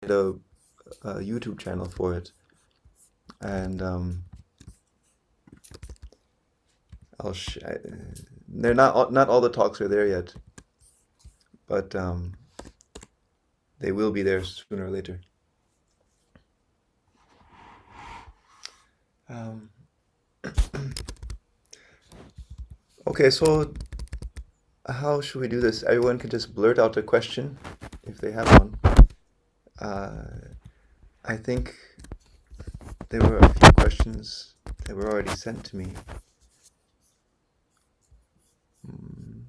started a YouTube channel for it, and I'll they're not all the talks are there yet, but they will be there sooner or later. Um, okay, so how should we do this? Everyone can just blurt out a question if they have one. Uh, I think there were a few questions that were already sent to me. Hmm,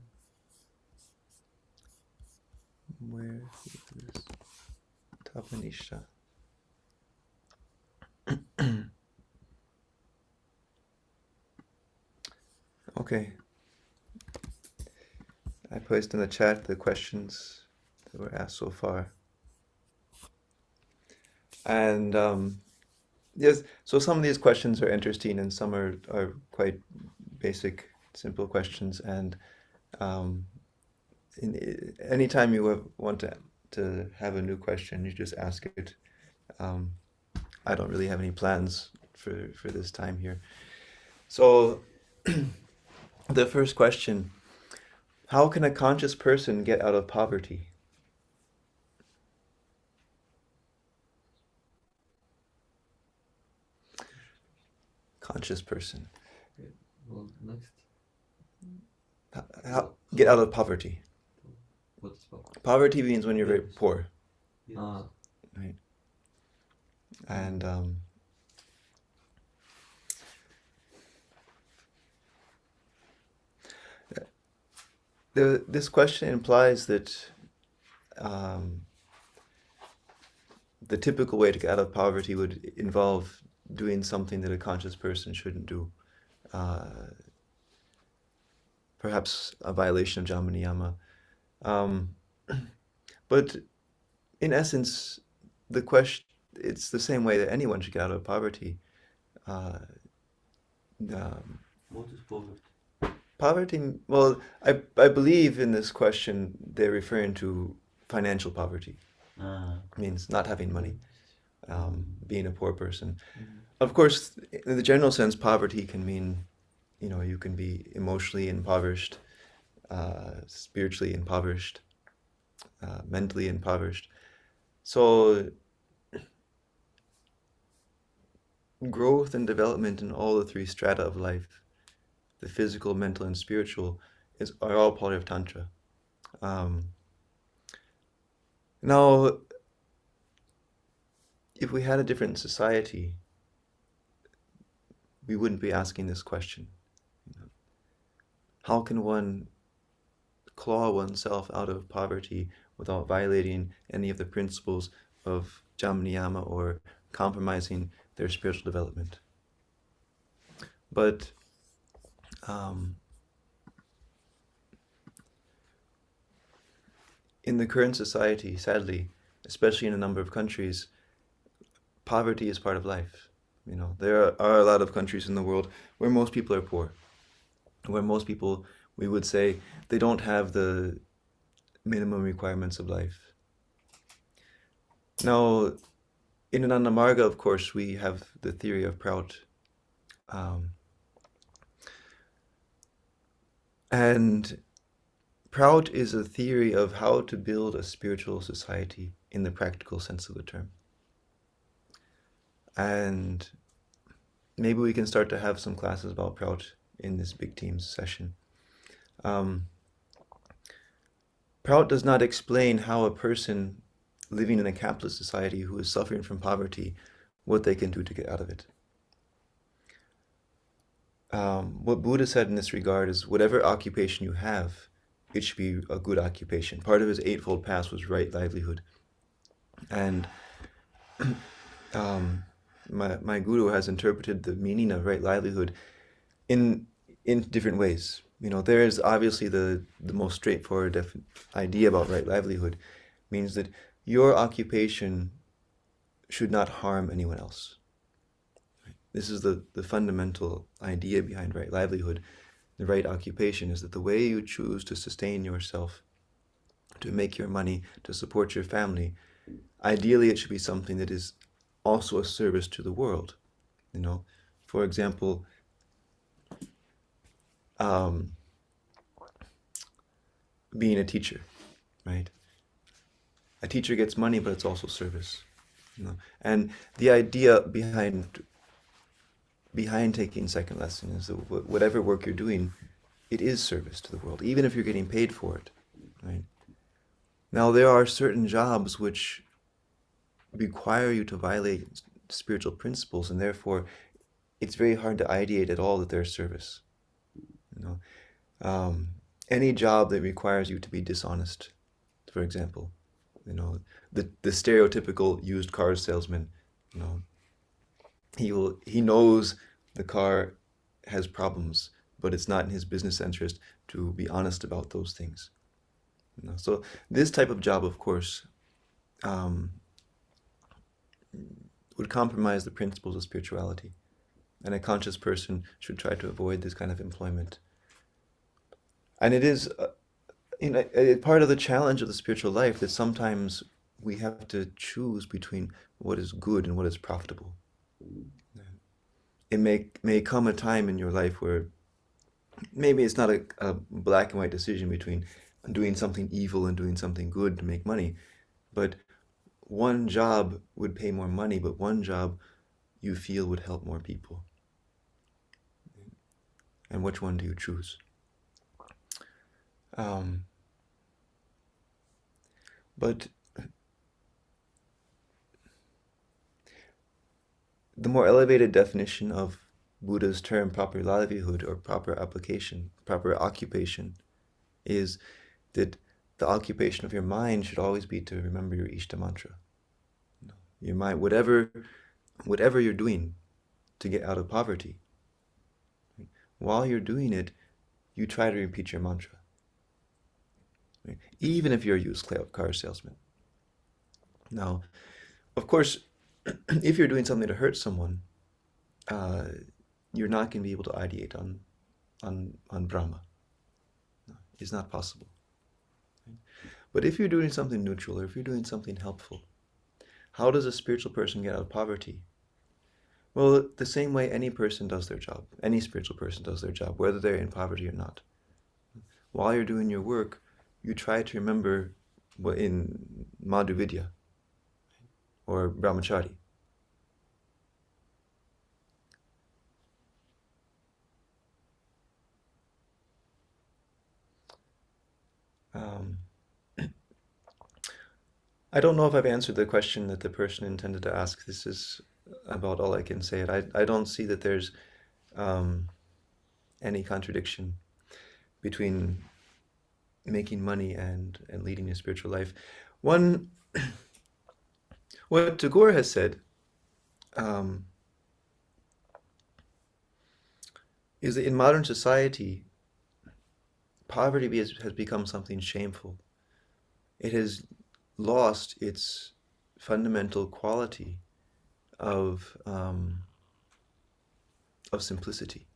where is this? Tapanisha. Okay, I placed in the chat the questions that were asked so far. And yes, so some of these questions are interesting and some are quite basic, simple questions. And um, anytime you want to have a new question, you just ask it. Um, I don't really have any plans for this time here. So the first question, how can a conscious person get out of poverty? Conscious person. Okay, well, next. Get out of poverty. What's poverty? Poverty means when you're very Yes. poor, Ah, right? And this question implies that um, the typical way to get out of poverty would involve doing something that a conscious person shouldn't do. Uh, Perhaps a violation of Jama Niyama. Um, but in essence, the question, it's the same way that anyone should get out of poverty. Uh, um, what is poverty? Poverty, well, I believe in this question they're referring to financial poverty. Ah, Means not having money, being a poor person. mhm. Of course, in the general sense, poverty can mean, you can be emotionally impoverished, spiritually impoverished, mentally impoverished. So growth and development in all the three strata of life, the physical, mental, and spiritual, are all part of Tantra. Um, Now, if we had a different society, we wouldn't be asking this question. How can one claw oneself out of poverty without violating any of the principles of Jama Niyama or compromising their spiritual development? But um, in the current society, sadly, especially in a number of countries, poverty is part of life. There are a lot of countries in the world where most people are poor, where most people, we would say, they don't have the minimum requirements of life. Now, in Ananda Marga, of course, we have the theory of Prout. Um, and Prout is a theory of how to build a spiritual society in the practical sense of the term. And maybe we can start to have some classes about Prout in this Big Teams session. Prout does not explain how a person living in a capitalist society who is suffering from poverty, what they can do to get out of it. What Buddha said in this regard is whatever occupation you have, it should be a good occupation. Part of his Eightfold Path was right livelihood. And my guru has interpreted the meaning of right livelihood in different ways. There is obviously the most straightforward idea about right livelihood, means that your occupation should not harm anyone else. This is the fundamental idea behind right livelihood. The right occupation is that the way you choose to sustain yourself, to make your money, to support your family, ideally it should be something that is also a service to the world. You know, for example, um, being a teacher, right? A teacher gets money, but it's also service. You know, and the idea behind taking second lesson is that whatever work you're doing, it is service to the world, even if you're getting paid for it, right? Now there are certain jobs which require you to violate spiritual principles, and therefore it's very hard to ideate at all that they're service. You know, any job that requires you to be dishonest, for example, you know, the stereotypical used car salesman, you know, he knows the car has problems, but it's not in his business interest to be honest about those things. You know, so this type of job, of course, um, would compromise the principles of spirituality, and a conscious person should try to avoid this kind of employment. And it is, part of the challenge of the spiritual life that sometimes we have to choose between what is good and what is profitable. It may come a time in your life where maybe it's not a black and white decision between doing something evil and doing something good to make money, but one job would pay more money, but one job you feel would help more people. And which one do you choose? But the more elevated definition of Buddha's term proper livelihood or proper application, proper occupation, is that the occupation of your mind should always be to remember your Ishta mantra. Your mind, whatever you're doing to get out of poverty, while you're doing it, you try to repeat your mantra. Even if you're a used car salesman. Now, of course, if you're doing something to hurt someone, you're not going to be able to ideate on Brahma. No, it's not possible. But if you're doing something neutral, or if you're doing something helpful, how does a spiritual person get out of poverty? Well, the same way any person does their job. Any spiritual person does their job, whether they're in poverty or not. While you're doing your work, you try to remember what in Madhuvidya or Brahmachari. I don't know if I've answered the question that the person intended to ask. This is about all I can say. I don't see that there's any contradiction between making money and leading a spiritual life. What Tagore has said is that in modern society, poverty has become something shameful. It has lost its fundamental quality of simplicity.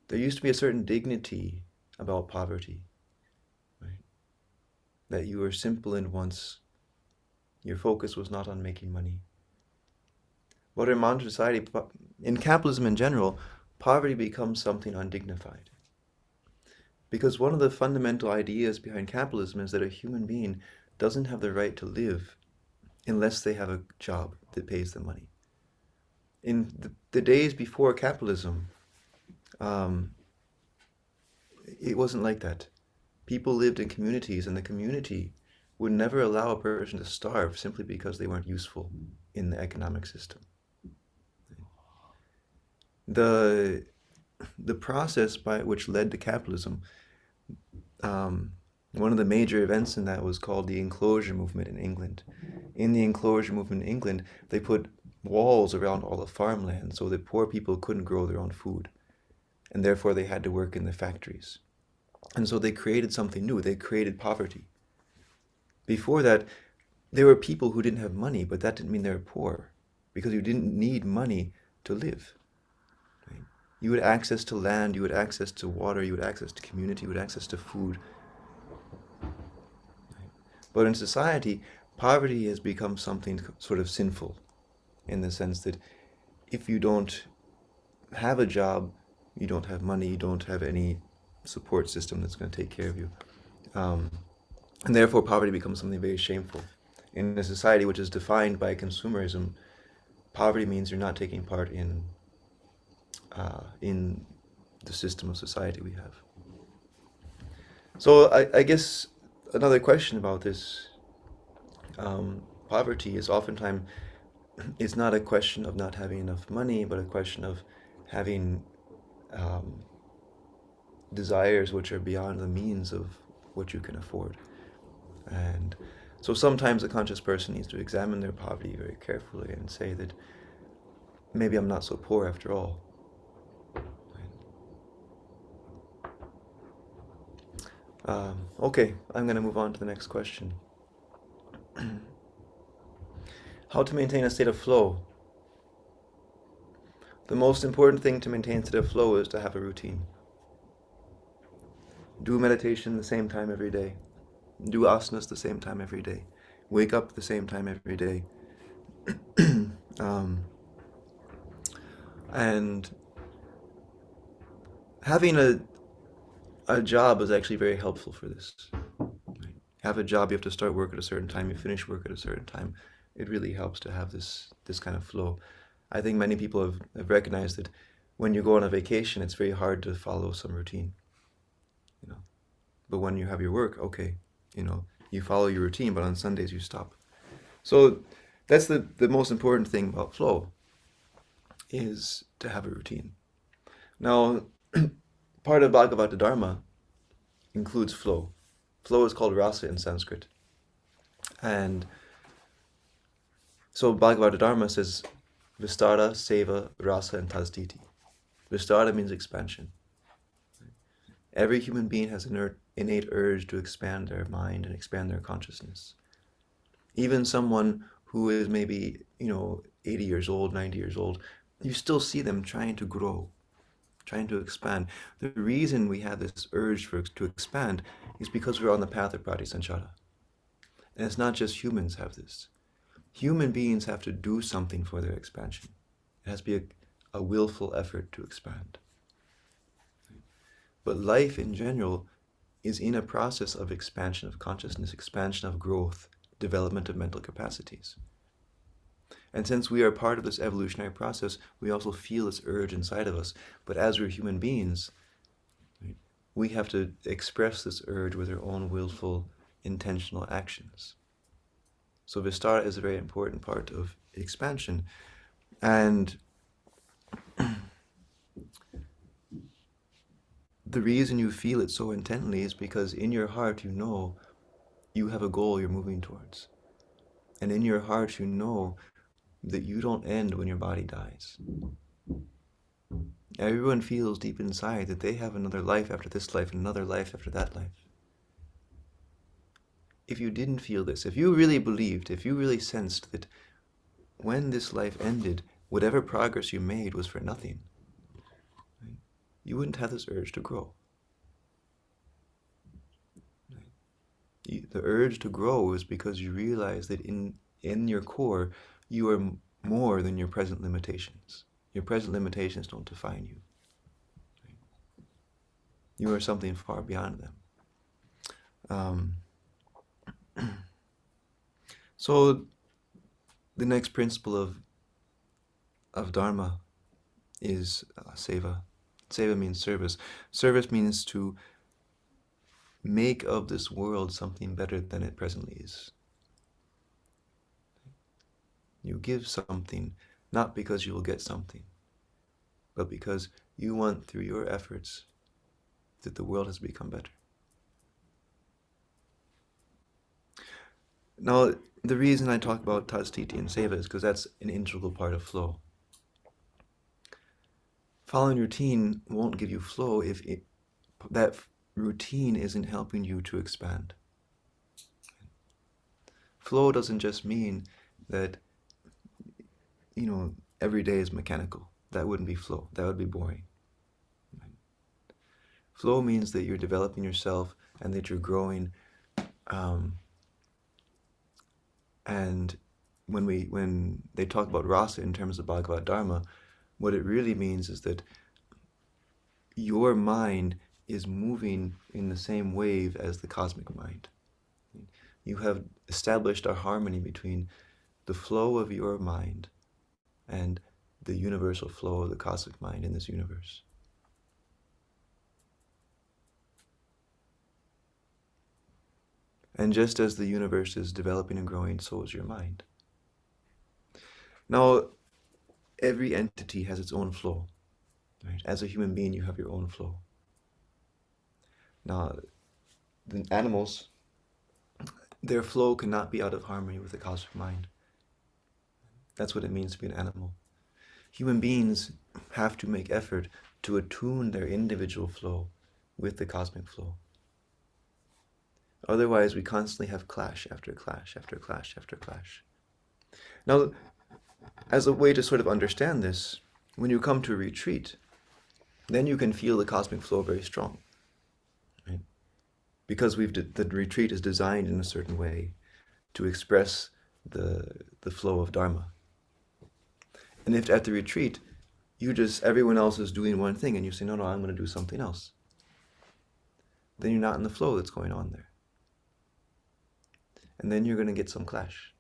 There used to be a certain dignity about poverty, right? That you were simple in once, your focus was not on making money. But in modern society, in capitalism in general, poverty becomes something undignified. Because one of the fundamental ideas behind capitalism is that a human being doesn't have the right to live unless they have a job that pays them money. In the days before capitalism, it wasn't like that. People lived in communities, and the community would never allow a person to starve simply because they weren't useful in the economic system. The process by which led to capitalism, one of the major events in that was called the Enclosure Movement in England. In the Enclosure Movement in England, they put walls around all the farmland so that poor people couldn't grow their own food, and therefore they had to work in the factories. And so they created something new. They created poverty. Before that, there were people who didn't have money, but that didn't mean they were poor, because you didn't need money to live. Right? You had access to land, you had access to water, you had access to community, you had access to food. But in society, poverty has become something sort of sinful in the sense that if you don't have a job, you don't have money, you don't have any support system that's going to take care of you. Um, and therefore, poverty becomes something very shameful. In a society which is defined by consumerism, poverty means you're not taking part in the system of society we have. So I guess another question about this poverty is oftentimes it's not a question of not having enough money, but a question of having um, desires which are beyond the means of what you can afford. And so sometimes a conscious person needs to examine their poverty very carefully and say that maybe I'm not so poor after all. Okay, I'm going to move on to the next question. How to maintain a state of flow? The most important thing to maintain a state of flow is to have a routine. Do meditation the same time every day. Do asanas the same time every day. Wake up the same time every day. And having a job is actually very helpful for this. Right? Have a job, you have to start work at a certain time, you finish work at a certain time. It really helps to have this kind of flow. I think many people have recognized that when you go on a vacation, it's very hard to follow some routine. But when you have your work, okay, you follow your routine, but on Sundays you stop. So that's the most important thing about flow, is to have a routine. Now, part of Bhagavata Dharma includes flow. Flow is called rasa in Sanskrit. And so Bhagavata Dharma says Vistara, Seva, Rasa, and Tasditi. Vistara means expansion. Every human being has an innate urge to expand their mind and expand their consciousness. Even someone who is maybe, 80 years old, 90 years old, you still see them trying to grow, trying to expand. The reason we have this urge to expand is because we're on the path of Pratisanchara. And it's not just humans have this. Human beings have to do something for their expansion. It has to be a willful effort to expand. But life in general is in a process of expansion of consciousness, expansion of growth, development of mental capacities. And since we are part of this evolutionary process, we also feel this urge inside of us. But as we're human beings, right, we have to express this urge with our own willful, intentional actions. So Vistara is a very important part of expansion. And the reason you feel it so intently is because in your heart you know you have a goal you're moving towards. And in your heart you know that you don't end when your body dies. Everyone feels deep inside that they have another life after this life, and another life after that life. If you didn't feel this, if you really believed, if you really sensed that when this life ended, whatever progress you made was for nothing, right, you wouldn't have this urge to grow. Right? The urge to grow is because you realize that in your core, you are more than your present limitations. Your present limitations don't define you. Right? You are something far beyond them. So the next principle of Dharma is seva. Seva means service. Service means to make of this world something better than it presently is. You give something not because you will get something, but because you want through your efforts that the world has become better. Now, the reason I talk about Tasditi and Seva is because that's an integral part of flow. Following routine won't give you flow if that routine isn't helping you to expand. Flow doesn't just mean that, every day is mechanical. That wouldn't be flow. That would be boring. Flow means that you're developing yourself and that you're growing And when they talk about rasa in terms of Bhagavad Dharma, what it really means is that your mind is moving in the same wave as the cosmic mind. You have established a harmony between the flow of your mind and the universal flow of the cosmic mind in this universe. And just as the universe is developing and growing, so is your mind. Now, every entity has its own flow. Right? As a human being, you have your own flow. Now, the animals, their flow cannot be out of harmony with the cosmic mind. That's what it means to be an animal. Human beings have to make effort to attune their individual flow with the cosmic flow. Otherwise, we constantly have clash after clash after clash after clash. Now, as a way to sort of understand this, when you come to a retreat, then you can feel the cosmic flow very strong. Right? Because the retreat is designed in a certain way to express the flow of Dharma. And if at the retreat, everyone else is doing one thing and you say, no, I'm going to do something else, then you're not in the flow that's going on there. And then you're going to get some clash.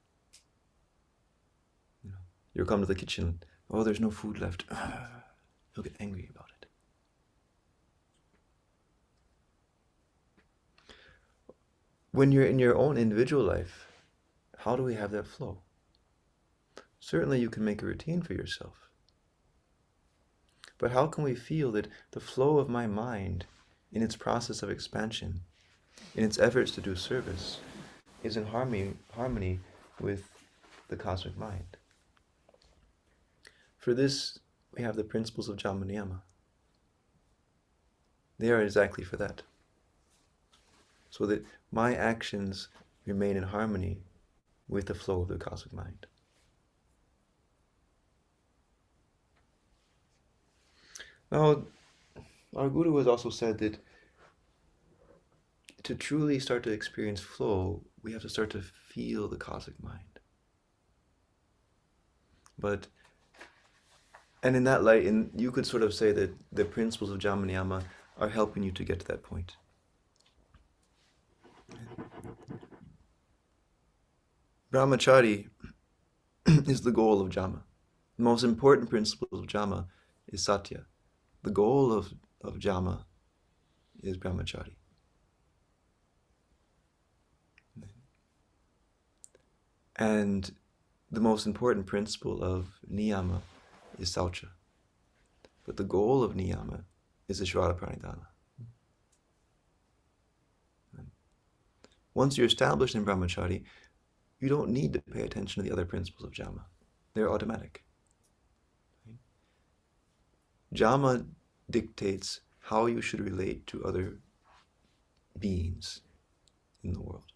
You'll come to the kitchen, oh, there's no food left. You'll get angry about it. When you're in your own individual life, how do we have that flow? Certainly you can make a routine for yourself. But how can we feel that the flow of my mind, in its process of expansion, in its efforts to do service, is in harmony with the cosmic mind? For this, we have the principles of Jama Niyama. They are exactly for that. So that my actions remain in harmony with the flow of the cosmic mind. Now, our Guru has also said that to truly start to experience flow, we have to start to feel the cosmic mind. And in that light, you could sort of say that the principles of Jama Niyama are helping you to get to that point. Brahmachari is the goal of Jama. The most important principle of Jama is Satya. The goal of Jama is Brahmachari. And the most important principle of Niyama is Saucha. But the goal of Niyama is Ishvara Pranidhana. Once you're established in Brahmachari, you don't need to pay attention to the other principles of Jama. They're automatic. Jama dictates how you should relate to other beings in the world.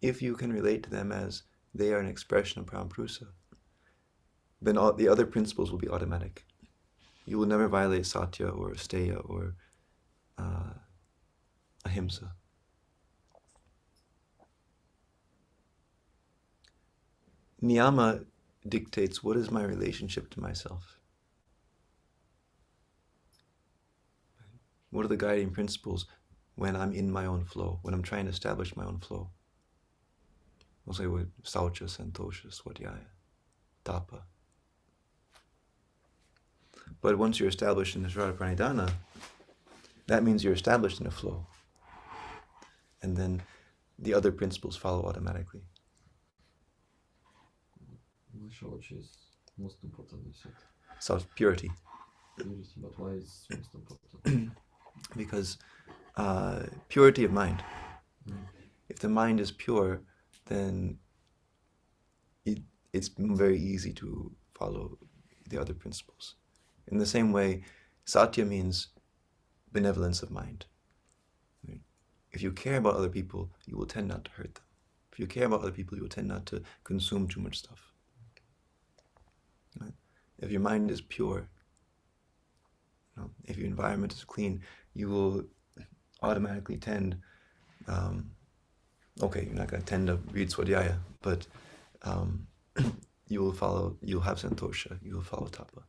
If you can relate to them as they are an expression of Paramprusa, then all the other principles will be automatic. You will never violate Satya or Steya or Ahimsa. Niyama dictates what is my relationship to myself. What are the guiding principles when I'm in my own flow, when I'm trying to establish my own flow? We'll say with Saucha, Santosha, Swadhyaya, Tapa. But once you're established in Ishvara Pranidhana, that means you're established in a flow. And then the other principles follow automatically. Which is most important, you said? Self-purity. Purity, but why is most important? Because purity of mind. If the mind is pure, then it's very easy to follow the other principles. In the same way, Satya means benevolence of mind. If you care about other people, you will tend not to hurt them. If you care about other people, you will tend not to consume too much stuff. Right? If your mind is pure, if your environment is clean, you will automatically tend, Okay, you're not going to tend to read Swadhyaya, but um, you'll have Santosha, you will follow Tapa.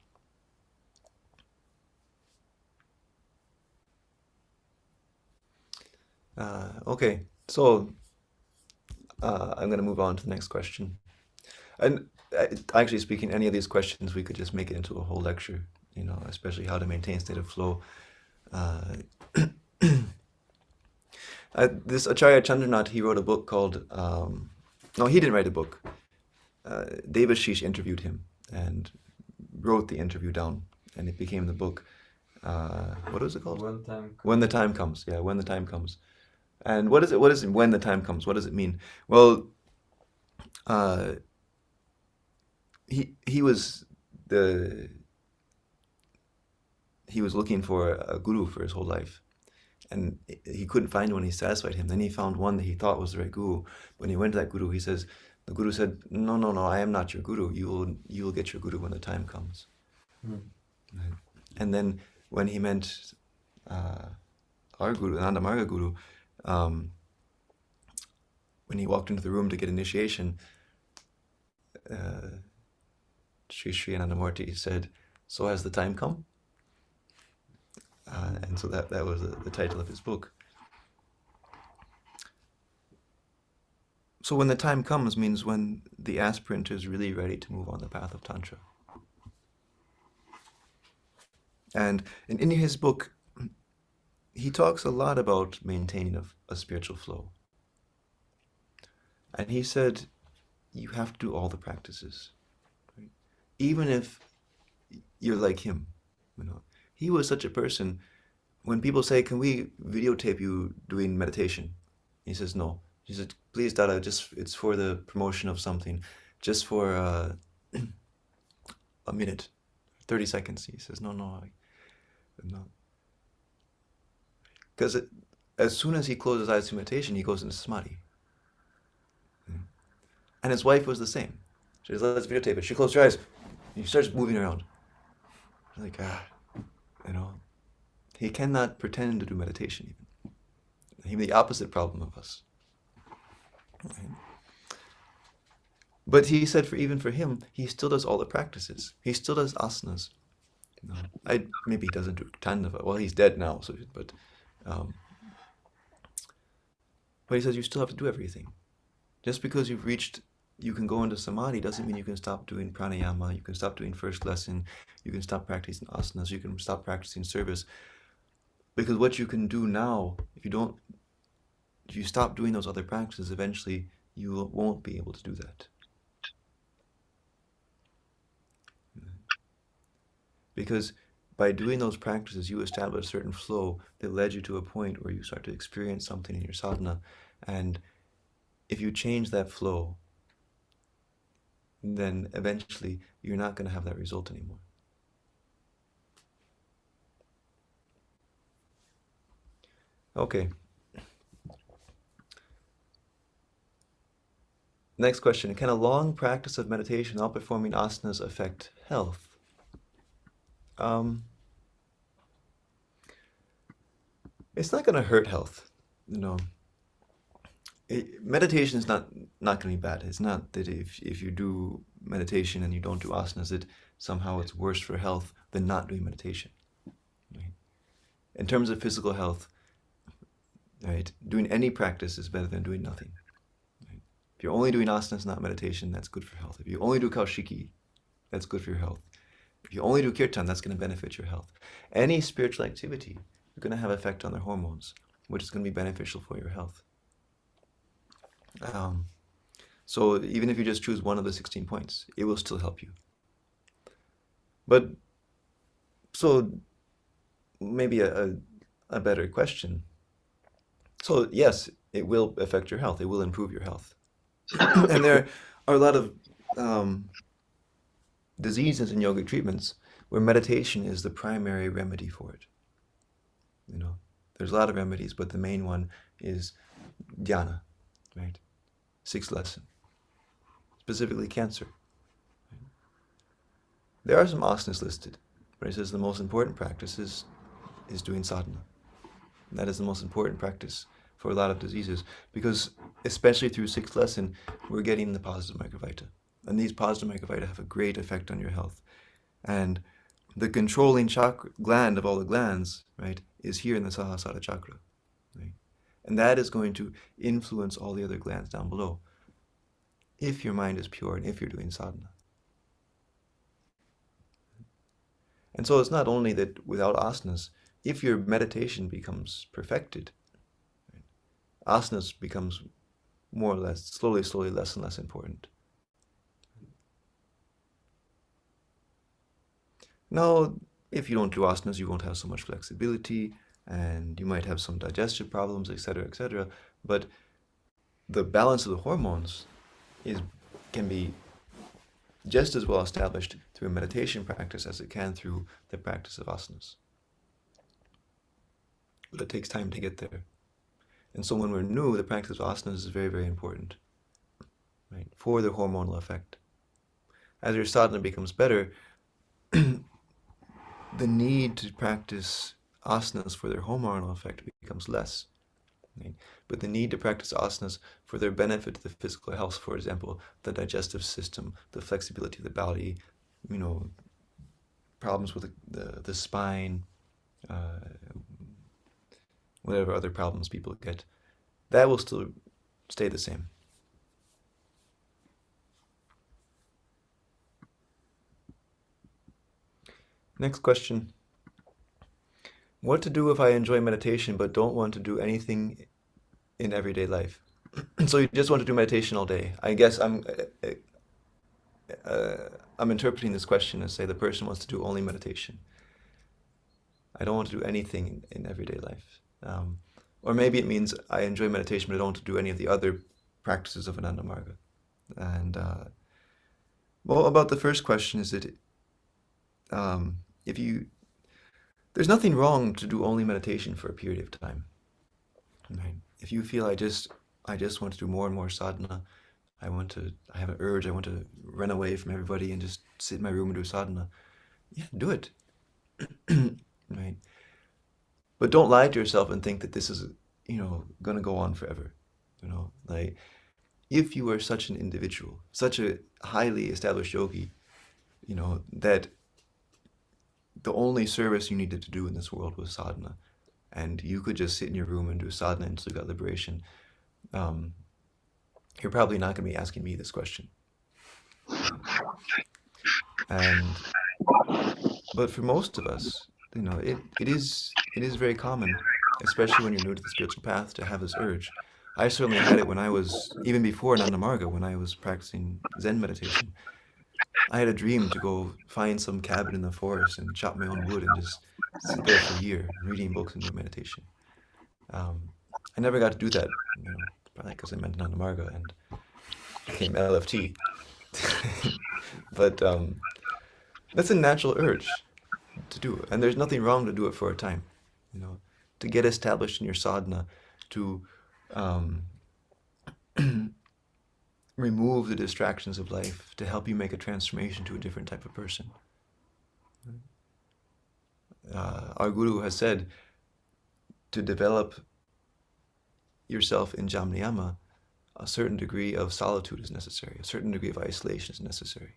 Okay, so I'm going to move on to the next question. And actually speaking, any of these questions, we could just make it into a whole lecture, especially how to maintain state of flow. Uh, this Acharya Chandranath, he wrote a book called, no, he didn't write a book. Devashish interviewed him and wrote the interview down, and it became the book. What was it called? When the time comes. Yeah, when the time comes. And what is it? What is it? When the time comes? What does it mean? Well, he was looking for a guru for his whole life, and he couldn't find one. He satisfied him. Then he found one that he thought was the right guru. When he went to that guru, the guru said, "No, no, no, I am not your guru. You will get your guru when the time comes." Right. And then when he met our guru, Anandamarga guru, when he walked into the room to get initiation, Sri Sri Anandamurti said, "So has the time come?" And so that was the title of his book. So when the time comes means when the aspirant is really ready to move on the path of Tantra. And in his book, he talks a lot about maintaining a spiritual flow. And he said, you have to do all the practices. Right? Even if you're like him. He was such a person, when people say, can we videotape you doing meditation? He says, no. He said, please, Dada, it's for the promotion of something. Just for a minute, 30 seconds. He says, no. Because as soon as he closes his eyes to meditation, he goes into samadhi. And his wife was the same. She says, let's videotape it. She closed her eyes. And he starts moving around. Like, he cannot pretend to do meditation even. He had the opposite problem of us. Right? But he said even for him, he still does all the practices. He still does asanas. Maybe he doesn't do Tandava. Well, he's dead now, but he says you still have to do everything. Just because you can go into samadhi doesn't mean you can stop doing pranayama, you can stop doing first lesson, you can stop practicing asanas, you can stop practicing service. Because what you can do now, if you stop doing those other practices, eventually you won't be able to do that. Because by doing those practices, you establish a certain flow that led you to a point where you start to experience something in your sadhana. And if you change that flow, then eventually you're not going to have that result anymore. Okay. Next question. Can a long practice of meditation while performing asanas affect health? It's not going to hurt health. Meditation is not going to be bad. It's not that if you do meditation and you don't do asanas, that somehow it's worse for health than not doing meditation. Right? In terms of physical health, right, doing any practice is better than doing nothing. Right? If you're only doing asanas, not meditation, that's good for health. If you only do kaushiki, that's good for your health. If you only do kirtan, that's going to benefit your health. Any spiritual activity is going to have effect on their hormones, which is going to be beneficial for your health. So even if you just choose one of the 16 points, it will still help you. But, so maybe a better question. So yes, it will affect your health. It will improve your health. And there are a lot of diseases in yogic treatments where meditation is the primary remedy for it. There's a lot of remedies, but the main one is dhyana, right? 6th lesson, specifically cancer. Right? There are some asanas listed, but it says the most important practice is doing sadhana. And that is the most important practice for a lot of diseases, because especially through sixth lesson, we're getting the positive microvita. And these positive microvita have a great effect on your health. And the controlling chakra gland of all the glands, right, is here in the Sahasrara chakra. Right? And that is going to influence all the other glands down below, if your mind is pure and if you're doing sadhana. And so it's not only that without asanas, if your meditation becomes perfected, right, asanas becomes more or less, slowly, less and less important. Now, if you don't do asanas, you won't have so much flexibility, and you might have some digestive problems, etc. But the balance of the hormones can be just as well established through a meditation practice as it can through the practice of asanas. But it takes time to get there. And so when we're new, the practice of asanas is very, very important, right, for the hormonal effect. As your sadhana becomes better, the need to practice asanas for their hormonal effect becomes less. Right? But the need to practice asanas for their benefit to the physical health, for example, the digestive system, the flexibility of the body, problems with the spine, whatever other problems people get, that will still stay the same. Next question. What to do if I enjoy meditation but don't want to do anything in everyday life? So you just want to do meditation all day. I guess I'm interpreting this question as, say, the person wants to do only meditation. I don't want to do anything in everyday life. Or maybe it means I enjoy meditation but I don't want to do any of the other practices of Ananda Marga. And well, about the first question is that there's nothing wrong to do only meditation for a period of time. Right? If you feel I just want to do more and more sadhana, I have an urge, I want to run away from everybody and just sit in my room and do sadhana, yeah, do it. Right? But don't lie to yourself and think that this is, going to go on forever. Like, if you are such an individual, such a highly established yogi, that the only service you needed to do in this world was sadhana, and you could just sit in your room and do sadhana until you got liberation, you're probably not going to be asking me this question. But for most of us, it is very common, especially when you're new to the spiritual path, to have this urge. I certainly had it when I was, even before Ananda Marga, when I was practicing Zen meditation. I had a dream to go find some cabin in the forest and chop my own wood and just sit there for a year, reading books and doing meditation. I never got to do that, probably because I met Ananda Marga and became LFT. But that's a natural urge to do it. And there's nothing wrong to do it for a time, to get established in your sadhana, to remove the distractions of life, to help you make a transformation to a different type of person. Our Guru has said to develop yourself in Jamniyama, a certain degree of solitude is necessary, a certain degree of isolation is necessary.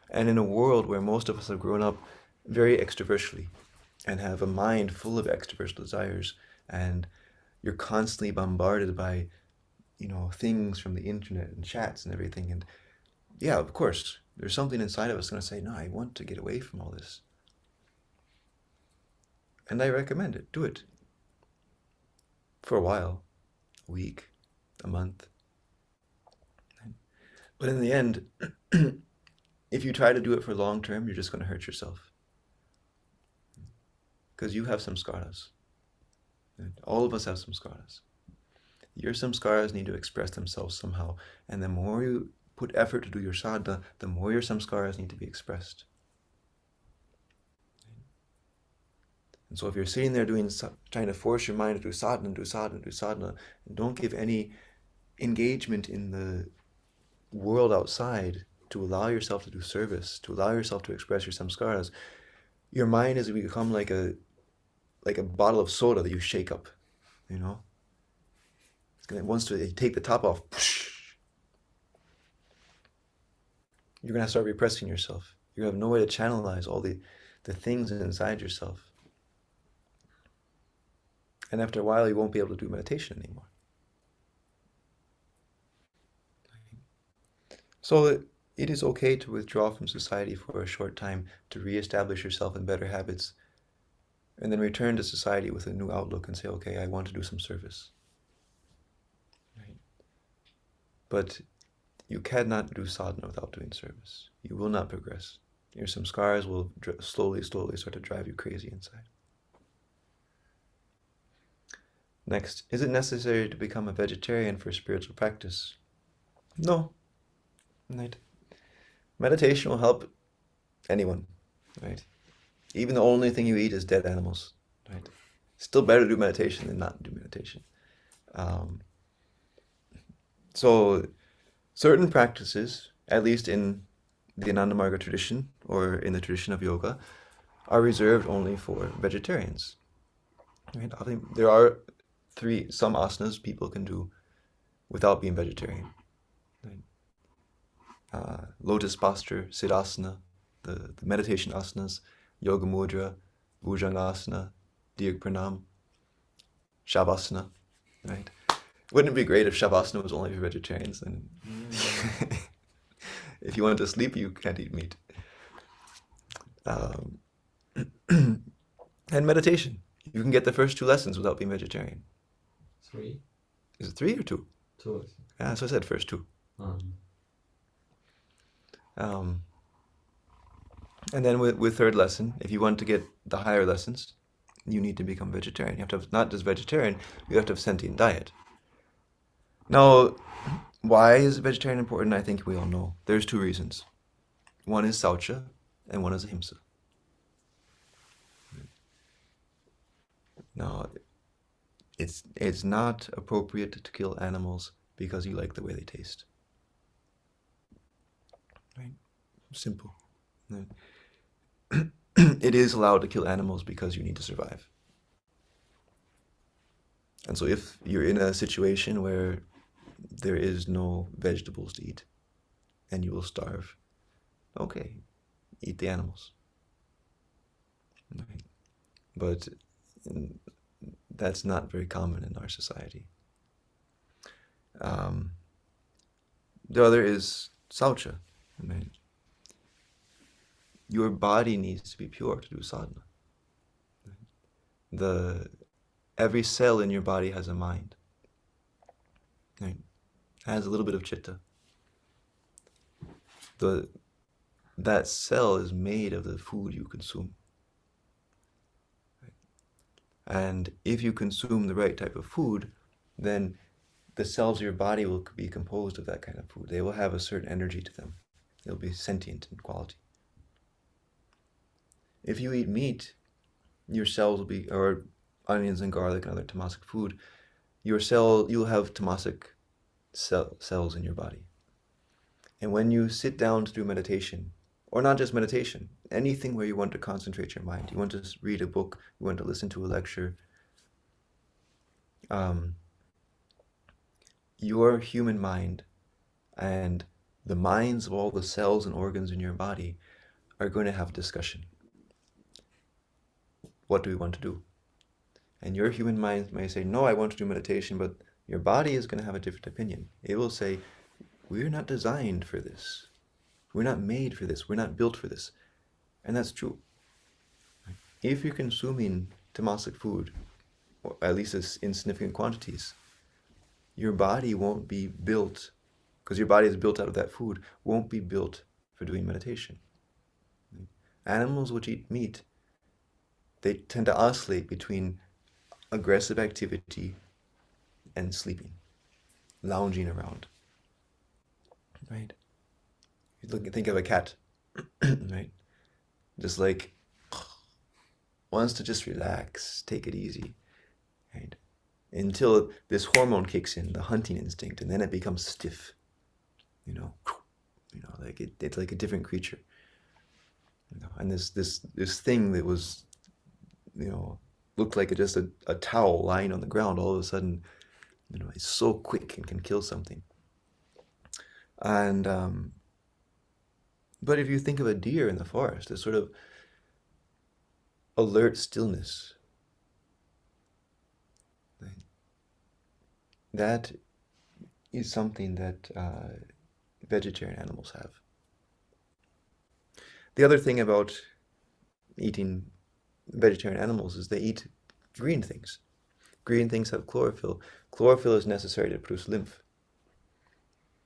And in a world where most of us have grown up very extrovertly and have a mind full of extroverted desires, and you're constantly bombarded by things from the internet and chats and everything, and yeah, of course, there's something inside of us going to say, no, I want to get away from all this. And I recommend it. Do it. For a while. A week. A month. But in the end, if you try to do it for long term, you're just going to hurt yourself. Because you have samskaras. All of us have samskaras. Your samskaras need to express themselves somehow. And the more you put effort to do your sadhana, the more your samskaras need to be expressed. And so if you're sitting there trying to force your mind to do sadhana, and don't give any engagement in the world outside to allow yourself to do service, to allow yourself to express your samskaras, your mind has become like a like a bottle of soda that you shake up, you know. It's gonna once you take the top off, you're gonna start repressing yourself. You have no way to channelize all the things inside yourself. And after a while, you won't be able to do meditation anymore. So it is okay to withdraw from society for a short time to reestablish yourself in better habits, and then return to society with a new outlook and say, okay, I want to do some service. Right? But you cannot do sadhana without doing service. You will not progress. Your samskaras will slowly start to drive you crazy inside. Next, is it necessary to become a vegetarian for spiritual practice? No. Right? Meditation will help anyone, right? Even the only thing you eat is dead animals, right? Still better to do meditation than not do meditation. So certain practices, at least in the Ananda Marga tradition or in the tradition of yoga, are reserved only for vegetarians. Right? I think there are some asanas people can do without being vegetarian. Right? Lotus posture, siddhasana, the meditation asanas, yoga mudra, bhujangasana, dirgha pranam, shavasana, right? Wouldn't it be great if shavasana was only for vegetarians? And if you wanted to sleep, you can't eat meat. And meditation. You can get the first 2 lessons without being vegetarian. 3? Is it 3 or 2? 2, I think. Yeah, so I said first 2. And then with 3rd lesson, if you want to get the higher lessons, you need to become vegetarian. You have to have not just vegetarian, you have to have sentient diet. Now, why is vegetarian important? I think we all know. There's 2 reasons. One is saucha, and one is ahimsa. Now, it's not appropriate to kill animals because you like the way they taste. Right? Simple. Right? It is allowed to kill animals because you need to survive. And so if you're in a situation where there is no vegetables to eat and you will starve, okay, eat the animals. Right? But that's not very common in our society. The other is saucha. Right? Your body needs to be pure to do sadhana. Every cell in your body has a mind. Right? Has a little bit of chitta. That cell is made of the food you consume. Right? And if you consume the right type of food, then the cells of your body will be composed of that kind of food. They will have a certain energy to them. They'll be sentient in quality. If you eat meat, your cells will be, or onions and garlic and other tamasic food, you'll have tamasic cells in your body. And when you sit down to do meditation, or not just meditation, anything where you want to concentrate your mind, you want to read a book, you want to listen to a lecture, your human mind and the minds of all the cells and organs in your body are going to have discussion. What do we want to do? And your human mind may say, no, I want to do meditation, but your body is going to have a different opinion. It will say, we're not designed for this. We're not made for this. We're not built for this. And that's true. If you're consuming tamasic food, or at least in significant quantities, your body won't be built, because your body is built out of that food, won't be built for doing meditation. Animals which eat meat, they tend to oscillate between aggressive activity and sleeping, lounging around. Right? Think of a cat, right? Just like wants to just relax, take it easy, right? Until this hormone kicks in, the hunting instinct, and then it becomes stiff. Like it's like a different creature. And this thing that was, looked like just a towel lying on the ground, all of a sudden, it's so quick and can kill something. And but if you think of a deer in the forest, a sort of alert stillness, right? That is something that vegetarian animals have. The other thing about eating vegetarian animals is they eat green things. Green things have chlorophyll. Chlorophyll is necessary to produce lymph.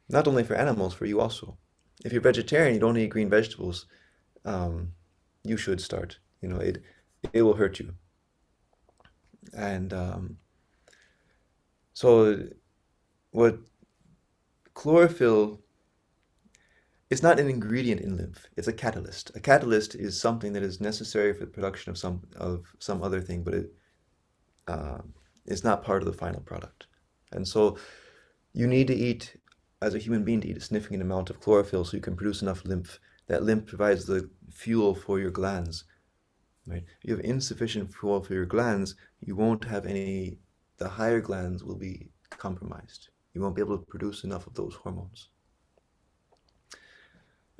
Not only for animals, for you also. If you're vegetarian, you don't eat green vegetables, you should start. It will hurt you. And so what chlorophyll is not an ingredient in lymph. It's a catalyst. A catalyst is something that is necessary for the production of some other thing, but it is not part of the final product. And so you need to eat, as a human being, to eat a significant amount of chlorophyll so you can produce enough lymph. That lymph provides the fuel for your glands. Right? If you have insufficient fuel for your glands, you won't have any, the higher glands will be compromised. You won't be able to produce enough of those hormones.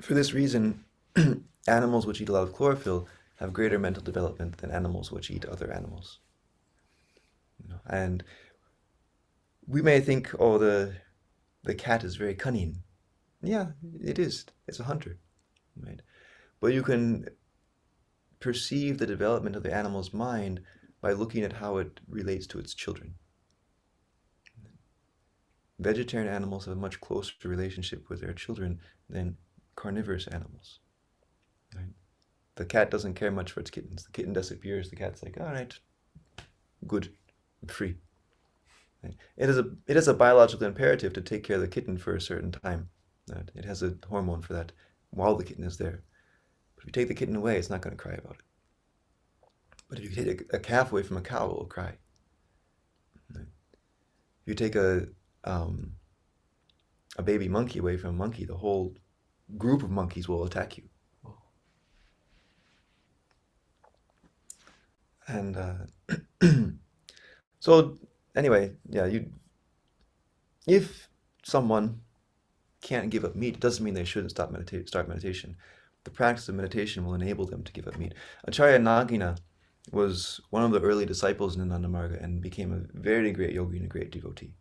For this reason, animals which eat a lot of chlorophyll have greater mental development than animals which eat other animals. And we may think, oh, the cat is very cunning. Yeah, it is. It's a hunter, right? But you can perceive the development of the animal's mind by looking at how it relates to its children. Vegetarian animals have a much closer relationship with their children than carnivorous animals. Right? The cat doesn't care much for its kittens. The kitten disappears. The cat's like, all right, good, I'm free. Right? It is a biological imperative to take care of the kitten for a certain time. Right? It has a hormone for that while the kitten is there. But if you take the kitten away, it's not going to cry about it. But if you take a calf away from a cow, it will cry. Right? If you take a baby monkey away from a monkey, the whole group of monkeys will attack you. And so anyway, yeah, if someone can't give up meat, it doesn't mean they shouldn't start meditation. The practice of meditation will enable them to give up meat. Acharya Nagina was one of the early disciples in Ananda Marga and became a very great yogi and a great devotee.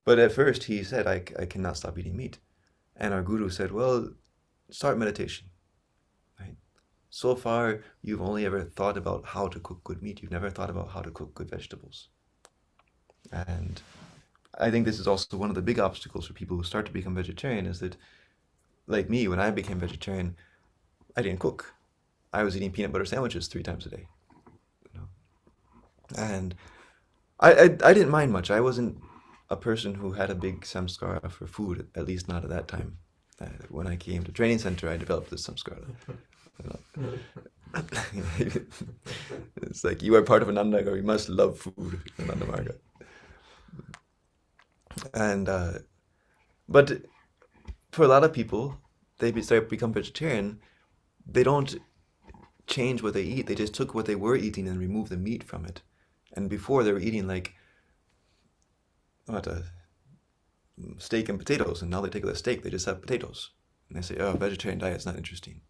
But at first he said, I cannot stop eating meat. And our guru said, well, start meditation. Right? So far, you've only ever thought about how to cook good meat. You've never thought about how to cook good vegetables. And I think this is also one of the big obstacles for people who start to become vegetarian is that, like me, when I became vegetarian, I didn't cook. I was eating peanut butter sandwiches 3 times a day. And I didn't mind much. I wasn't a person who had a big samskara for food, at least not at that time. When I came to training center, I developed this samskara. It's like, you are part of Ananda Marga, you must love food in Ananda Marga. And but for a lot of people, they become vegetarian. They don't change what they eat. They just took what they were eating and removed the meat from it. And before they were eating like steak and potatoes, and now they take the steak, they just have potatoes, and they say, "Oh, vegetarian diet's not interesting."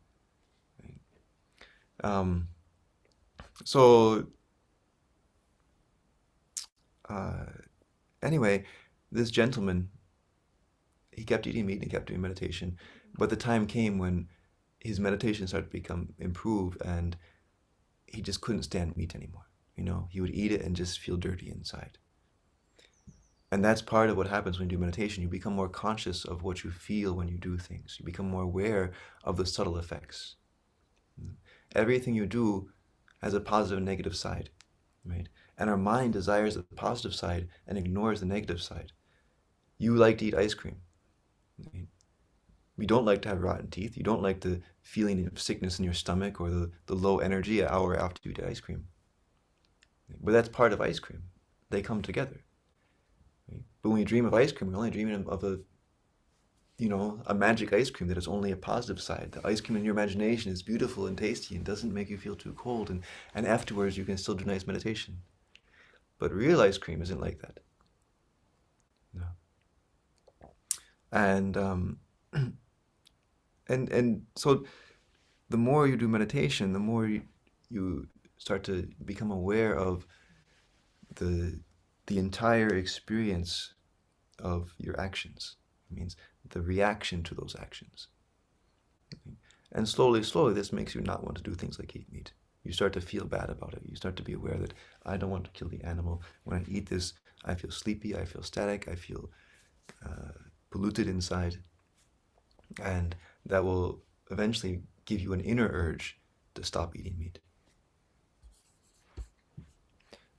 Right? So anyway, this gentleman, he kept eating meat and he kept doing meditation, but the time came when his meditation started to become improved, and he just couldn't stand meat anymore. He would eat it and just feel dirty inside. And that's part of what happens when you do meditation. You become more conscious of what you feel when you do things. You become more aware of the subtle effects. Everything you do has a positive and negative side, right? And our mind desires the positive side and ignores the negative side. You like to eat ice cream. Right? You don't like to have rotten teeth. You don't like the feeling of sickness in your stomach or the low energy an hour after you eat ice cream. But that's part of ice cream. They come together. Right? But when we dream of ice cream, we're only dreaming of a magic ice cream that has only a positive side. The ice cream in your imagination is beautiful and tasty and doesn't make you feel too cold, and afterwards you can still do nice meditation. But real ice cream isn't like that. No. And and so the more you do meditation, the more you start to become aware of the the entire experience of your actions. It means the reaction to those actions. And slowly, slowly, this makes you not want to do things like eat meat. You start to feel bad about it. You start to be aware that I don't want to kill the animal. When I eat this, I feel sleepy, I feel static, I feel polluted inside. And that will eventually give you an inner urge to stop eating meat.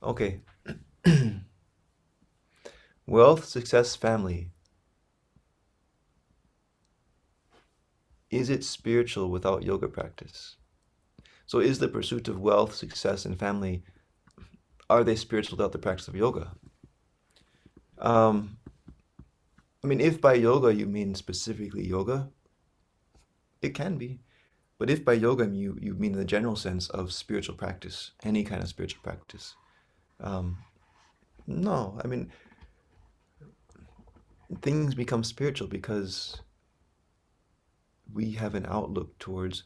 Okay. Wealth, success, family. Is it spiritual without yoga practice? So is the pursuit of wealth, success, and family, are they spiritual without the practice of yoga? I mean, if by yoga you mean specifically yoga, it can be. But if by yoga you mean the general sense of spiritual practice, any kind of spiritual practice, um, no. I mean, things become spiritual because we have an outlook towards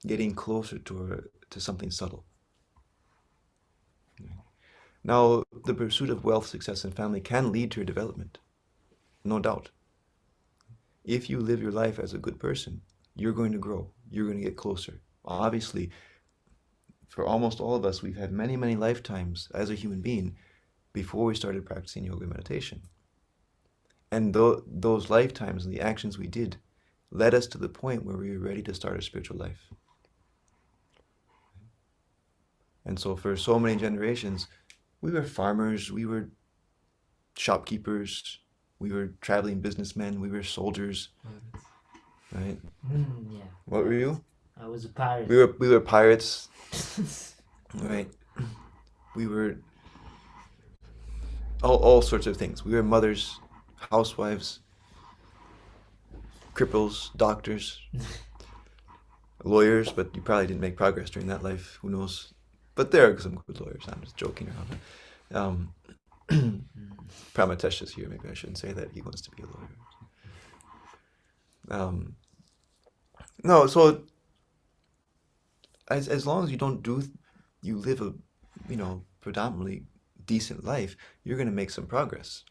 getting closer to something subtle. Now, the pursuit of wealth, success, and family can lead to your development, no doubt. If you live your life as a good person, you're going to grow. You're going to get closer. Obviously, for almost all of us, we've had many, many lifetimes as a human being before we started practicing yoga meditation. And those lifetimes and the actions we did led us to the point where we were ready to start a spiritual life. And so for so many generations, we were farmers, we were shopkeepers, we were traveling businessmen, we were soldiers, right? Yeah. What were you? I was a pirate. We were pirates, right? We were all sorts of things. We were mothers, housewives, cripples, doctors, lawyers, but you probably didn't make progress during that life. Who knows? But there are some good lawyers. I'm just joking around. Pramatesh is here. Maybe I shouldn't say that. He wants to be a lawyer. No, so as long as you live a, predominantly decent life, you're going to make some progress.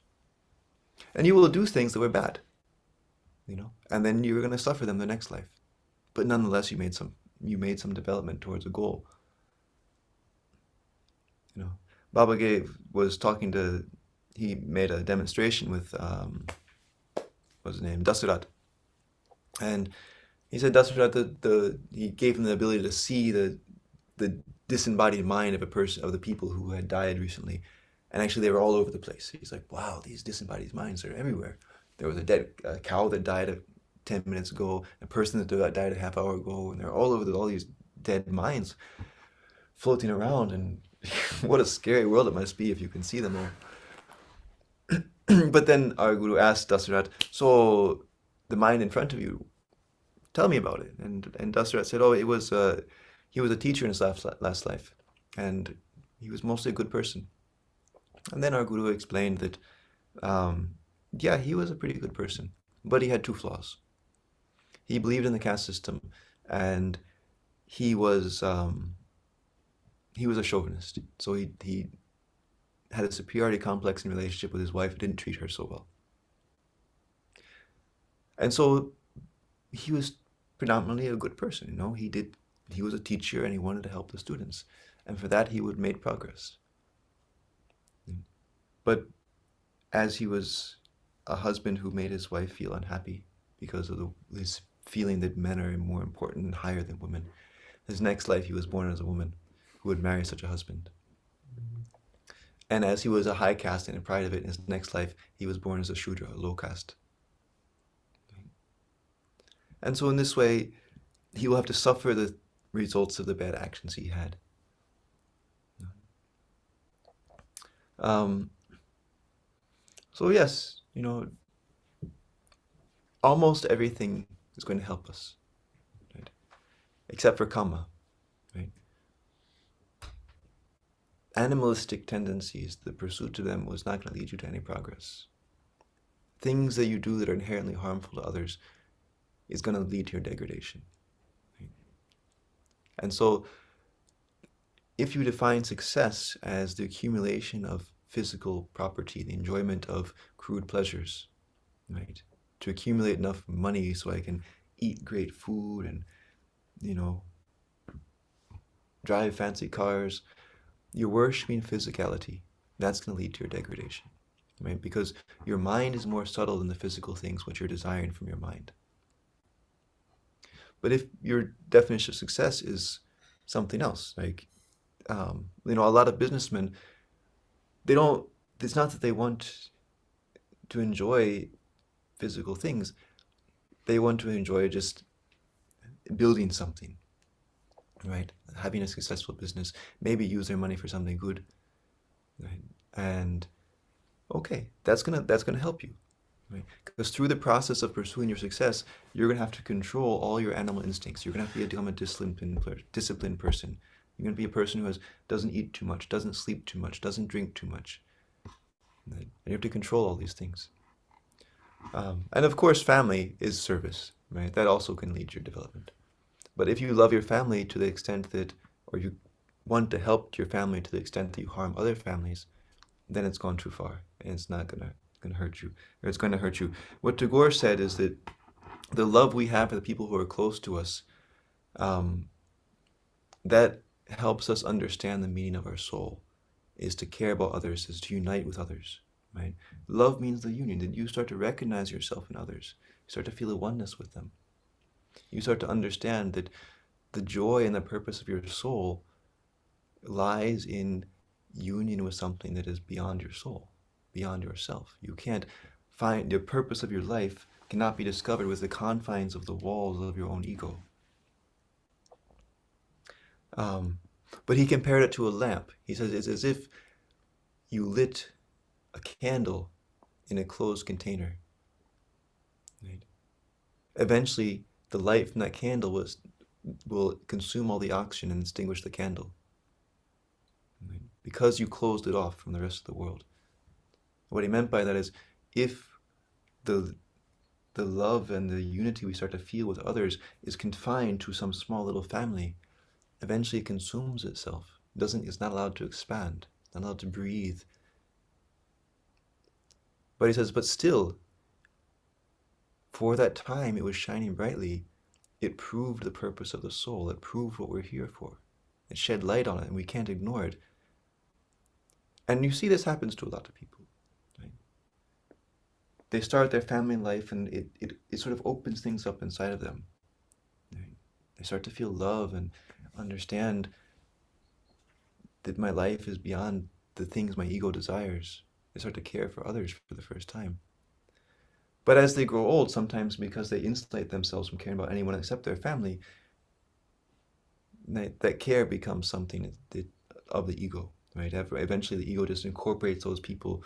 And you will do things that were bad, and then you're going to suffer them the next life. But nonetheless, you made some development towards a goal. Baba was talking he made a demonstration with, what's his name, Dasurat. And he said Dasurat, he gave him the ability to see the disembodied mind of the people who had died recently. And actually they were all over the place. He's like, wow, these disembodied minds are everywhere. There was a dead cow that died 10 minutes ago, a person that died a half hour ago, and they're all over all these dead minds floating around, and what a scary world it must be if you can see them all. But then our guru asked Dasurat, so the mind in front of you, tell me about it. And Dasurat said, oh, he was a teacher in his last life, and he was mostly a good person. And then our guru explained that, yeah, he was a pretty good person, but he had two flaws. He believed in the caste system, and he was a chauvinist. So he had a superiority complex in relationship with his wife, didn't treat her so well. And so he was predominantly a good person, he was a teacher and he wanted to help the students. And for that he would make progress. But as he was a husband who made his wife feel unhappy because of this feeling that men are more important and higher than women, his next life he was born as a woman who would marry such a husband. And as he was a high caste and in pride of it, in his next life he was born as a Shudra, a low caste. And so in this way, he will have to suffer the results of the bad actions he had. So yes, almost everything is going to help us, right? Except for kama, right? Animalistic tendencies, the pursuit of them was not going to lead you to any progress. Things that you do that are inherently harmful to others is going to lead to your degradation. Right? And so, if you define success as the accumulation of physical property, the enjoyment of crude pleasures, right? To accumulate enough money so I can eat great food and, you know, drive fancy cars, you're worshipping physicality. That's going to lead to your degradation, right? Because your mind is more subtle than the physical things which you're desiring from your mind. But if your definition of success is something else, like, a lot of businessmen, they don't, it's not that they want to enjoy physical things, they want to enjoy just building something, right? Having a successful business, maybe use their money for something good, right? And okay, that's gonna help you, right? Because through the process of pursuing your success, you're gonna have to control all your animal instincts. You're gonna have to become a disciplined person. You're gonna be a person who doesn't eat too much, doesn't sleep too much, doesn't drink too much. Right? And you have to control all these things. And of course, family is service, right? That also can lead to your development. But if you love your family to the extent that, or you want to help your family to the extent that you harm other families, then it's gone too far, and it's not gonna hurt you, or it's going to hurt you. What Tagore said is that the love we have for the people who are close to us, um, that helps us understand the meaning of our soul, is to care about others, is to unite with others, right? Love means the union, that you start to recognize yourself in others. You start to feel a oneness with them. You start to understand that the joy and the purpose of your soul lies in union with something that is beyond your soul, beyond yourself. You can't find the purpose of your life cannot be discovered with the confines of the walls of your own ego. But he compared it to a lamp. He says it's as if you lit a candle in a closed container. Right? Eventually, the light from that candle will consume all the oxygen and extinguish the candle. Right? Because you closed it off from the rest of the world. What he meant by that is, if the love and the unity we start to feel with others is confined to some small little family, eventually it consumes itself. It's not allowed to expand, not allowed to breathe. But he says, but still, for that time it was shining brightly. It proved the purpose of the soul. It proved what we're here for. It shed light on it, and we can't ignore it. And you see this happens to a lot of people. Right? They start their family life, and it sort of opens things up inside of them. Right? They start to feel love and understand that my life is beyond the things my ego desires. They start to care for others for the first time. But as they grow old, sometimes because they insulate themselves from caring about anyone except their family, that care becomes something of the ego, right? Eventually the ego just incorporates those people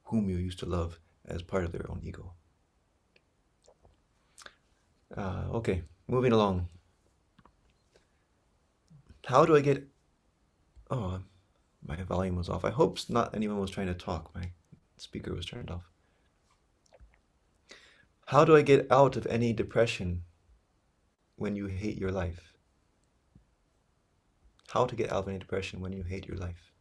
whom you used to love as part of their own ego. Okay, moving along. How do I get... Oh, my volume was off. I hope not anyone was trying to talk. My speaker was turned off. How do I get out of any depression when you hate your life? How to get out of any depression when you hate your life?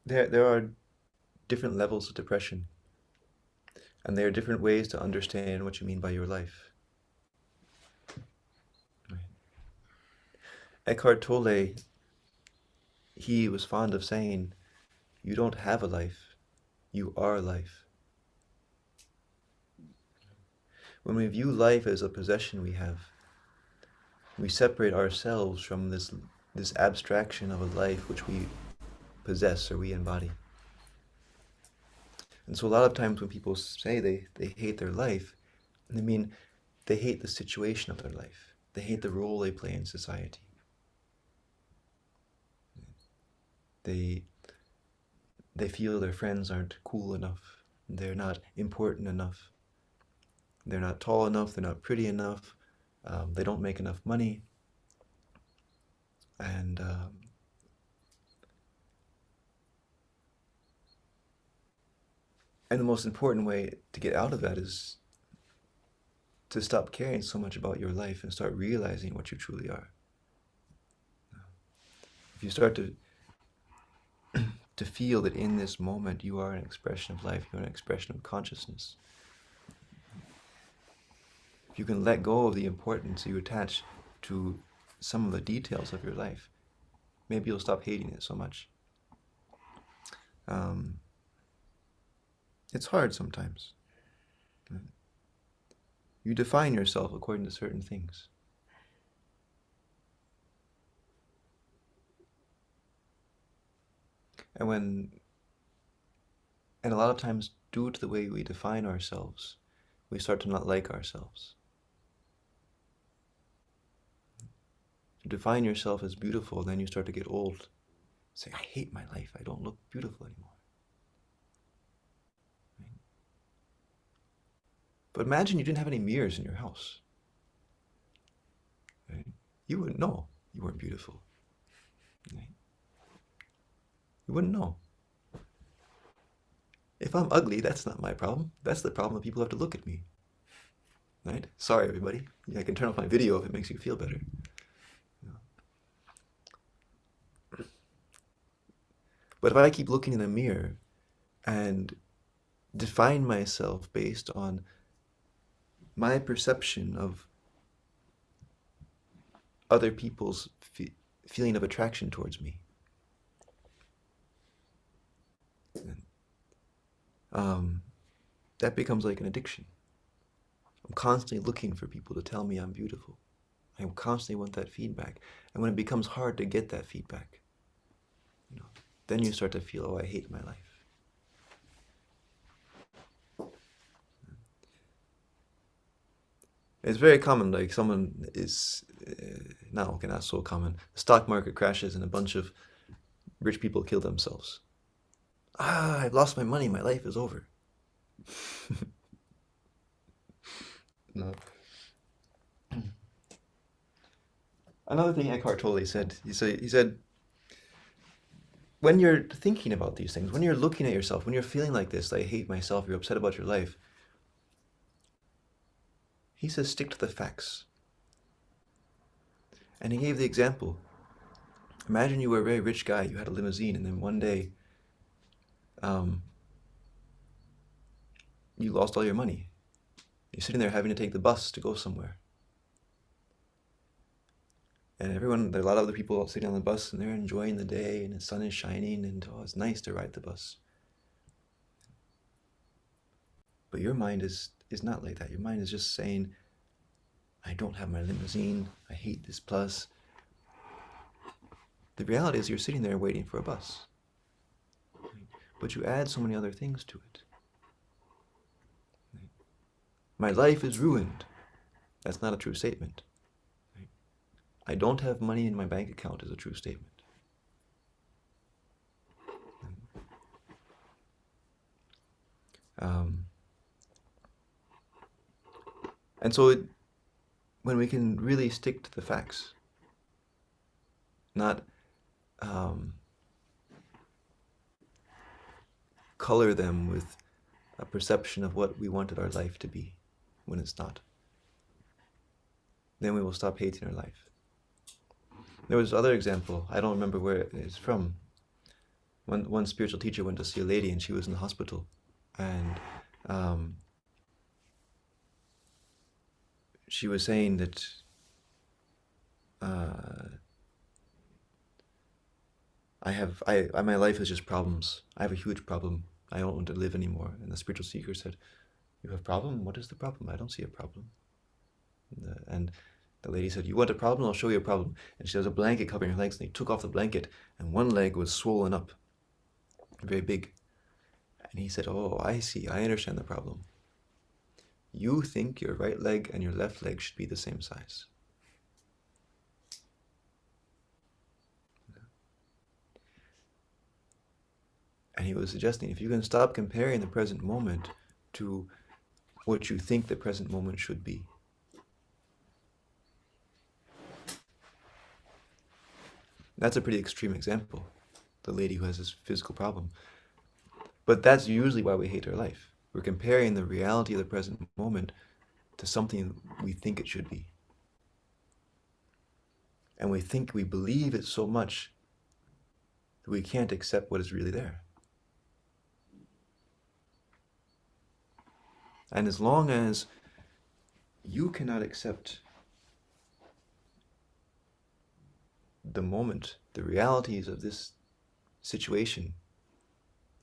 There are different levels of depression, and there are different ways to understand what you mean by your life. Right. Eckhart Tolle, he was fond of saying, you don't have a life, you are life. When we view life as a possession we have, we separate ourselves from this abstraction of a life which we possess or we embody. And so a lot of times when people say they hate their life, I mean, they hate the situation of their life. They hate the role they play in society. They they feel their friends aren't cool enough. They're not important enough. They're not tall enough. They're not pretty enough. They don't make enough money. And the most important way to get out of that is to stop caring so much about your life and start realizing what you truly are. If you start to feel that in this moment you are an expression of life, you're an expression of consciousness. If you can let go of the importance you attach to some of the details of your life, maybe you'll stop hating it so much. It's hard sometimes. You define yourself according to certain things. And a lot of times, due to the way we define ourselves, we start to not like ourselves. If you define yourself as beautiful, then you start to get old. Say, I hate my life. I don't look beautiful anymore. Right? But imagine you didn't have any mirrors in your house. Right? You wouldn't know you weren't beautiful. Right? You wouldn't know. If I'm ugly, that's not my problem. That's the problem that people have to look at me. Right? Sorry, everybody. Yeah, I can turn off my video if it makes you feel better. But if I keep looking in the mirror and define myself based on my perception of other people's feeling of attraction towards me, that becomes like an addiction. I'm constantly looking for people to tell me I'm beautiful. I constantly want that feedback. And when it becomes hard to get that feedback, then you start to feel, oh, I hate my life. It's very common, like someone is, not so common, the stock market crashes and a bunch of rich people kill themselves. I've lost my money, my life is over. No. Another thing Eckhart Tolle said, he said, when you're thinking about these things, when you're looking at yourself, when you're feeling like this, I hate myself, you're upset about your life, he says, stick to the facts. And he gave the example. Imagine you were a very rich guy, you had a limousine, and then one day, you lost all your money. You're sitting there having to take the bus to go somewhere. And there are a lot of other people sitting on the bus and they're enjoying the day and the sun is shining and it's nice to ride the bus. But your mind is not like that. Your mind is just saying, I don't have my limousine, I hate this bus. The reality is you're sitting there waiting for a bus. But you add so many other things to it. My life is ruined. That's not a true statement. I don't have money in my bank account is a true statement. And so when we can really stick to the facts, not color them with a perception of what we wanted our life to be when it's not, then we will stop hating our life. There was another example, I don't remember where it is from. One spiritual teacher went to see a lady and she was in the hospital. And she was saying that my life is just problems. I have a huge problem. I don't want to live anymore. And the spiritual seeker said, you have a problem? What is the problem? I don't see a problem. And the lady said, you want a problem? I'll show you a problem. And she has a blanket covering her legs, and they took off the blanket, and one leg was swollen up, very big. And he said, "Oh, I see. I understand the problem. You think your right leg and your left leg should be the same size." And he was suggesting if you can stop comparing the present moment to what you think the present moment should be. That's a pretty extreme example, the lady who has this physical problem. But that's usually why we hate our life. We're comparing the reality of the present moment to something we think it should be. And we believe it so much that we can't accept what is really there. And as long as you cannot accept the moment, the realities of this situation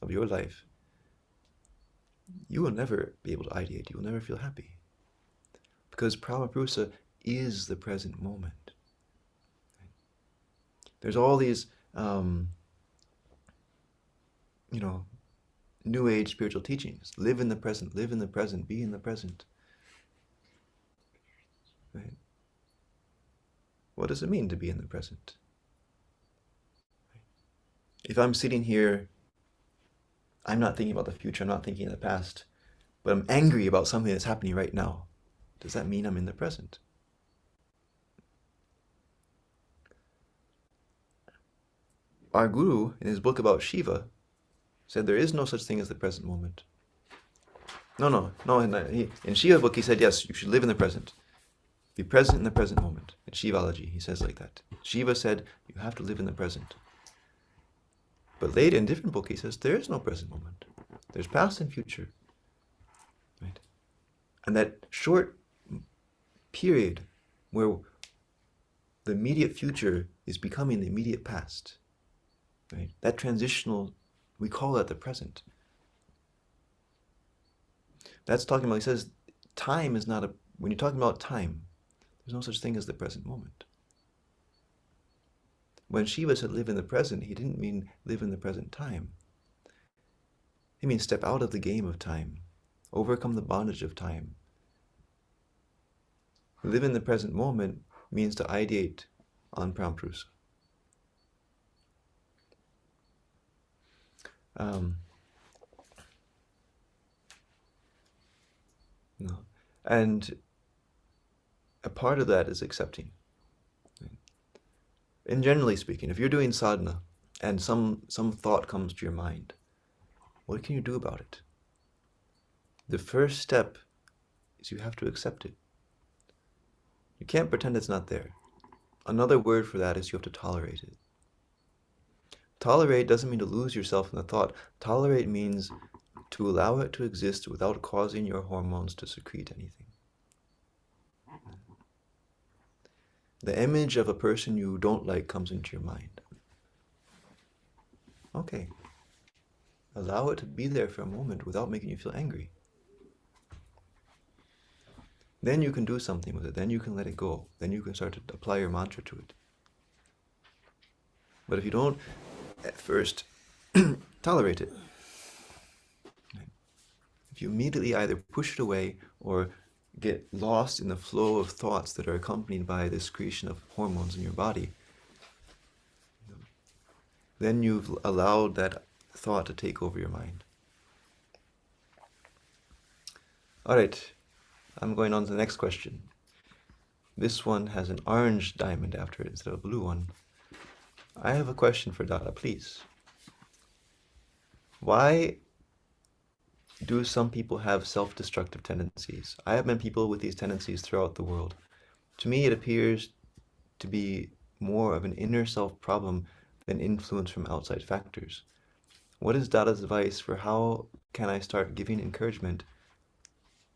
of your life, you will never be able to ideate. You will never feel happy. Because Brahmapurusa is the present moment. There's all these, New Age spiritual teachings. Live in the present, be in the present. Right? What does it mean to be in the present? If I'm sitting here, I'm not thinking about the future, I'm not thinking of the past, but I'm angry about something that's happening right now. Does that mean I'm in the present? Our guru, in his book about Shiva, said there is no such thing as the present moment. No. In Shiva book, he said, yes, you should live in the present. Be present in the present moment. In Shivalogy, he says like that. Shiva said, you have to live in the present. But later, in a different book, he says, there is no present moment. There's past and future. Right? And that short period where the immediate future is becoming the immediate past, right? That transitional, we call that the present. That's talking about, he says, time is not when you're talking about time, there's no such thing as the present moment. When Shiva said live in the present, he didn't mean live in the present time. He means step out of the game of time, overcome the bondage of time. Live in the present moment means to ideate on Brahmapurusa. No. And a part of that is accepting. And generally speaking, if you're doing sadhana and some thought comes to your mind, what can you do about it? The first step is you have to accept it. You can't pretend it's not there. Another word for that is you have to tolerate it. Tolerate doesn't mean to lose yourself in the thought. Tolerate means to allow it to exist without causing your hormones to secrete anything. The image of a person you don't like comes into your mind. Okay. Allow it to be there for a moment without making you feel angry. Then you can do something with it. Then you can let it go. Then you can start to apply your mantra to it. But if you don't at first tolerate it, if you immediately either push it away or get lost in the flow of thoughts that are accompanied by the secretion of hormones in your body, then you've allowed that thought to take over your mind. All right, I'm going on to the next question. This one has an orange diamond after it instead of a blue one. I have a question for Dada, please. Why do some people have self-destructive tendencies? I have met people with these tendencies throughout the world. To me, it appears to be more of an inner self problem than influence from outside factors. What is Dada's advice for how can I start giving encouragement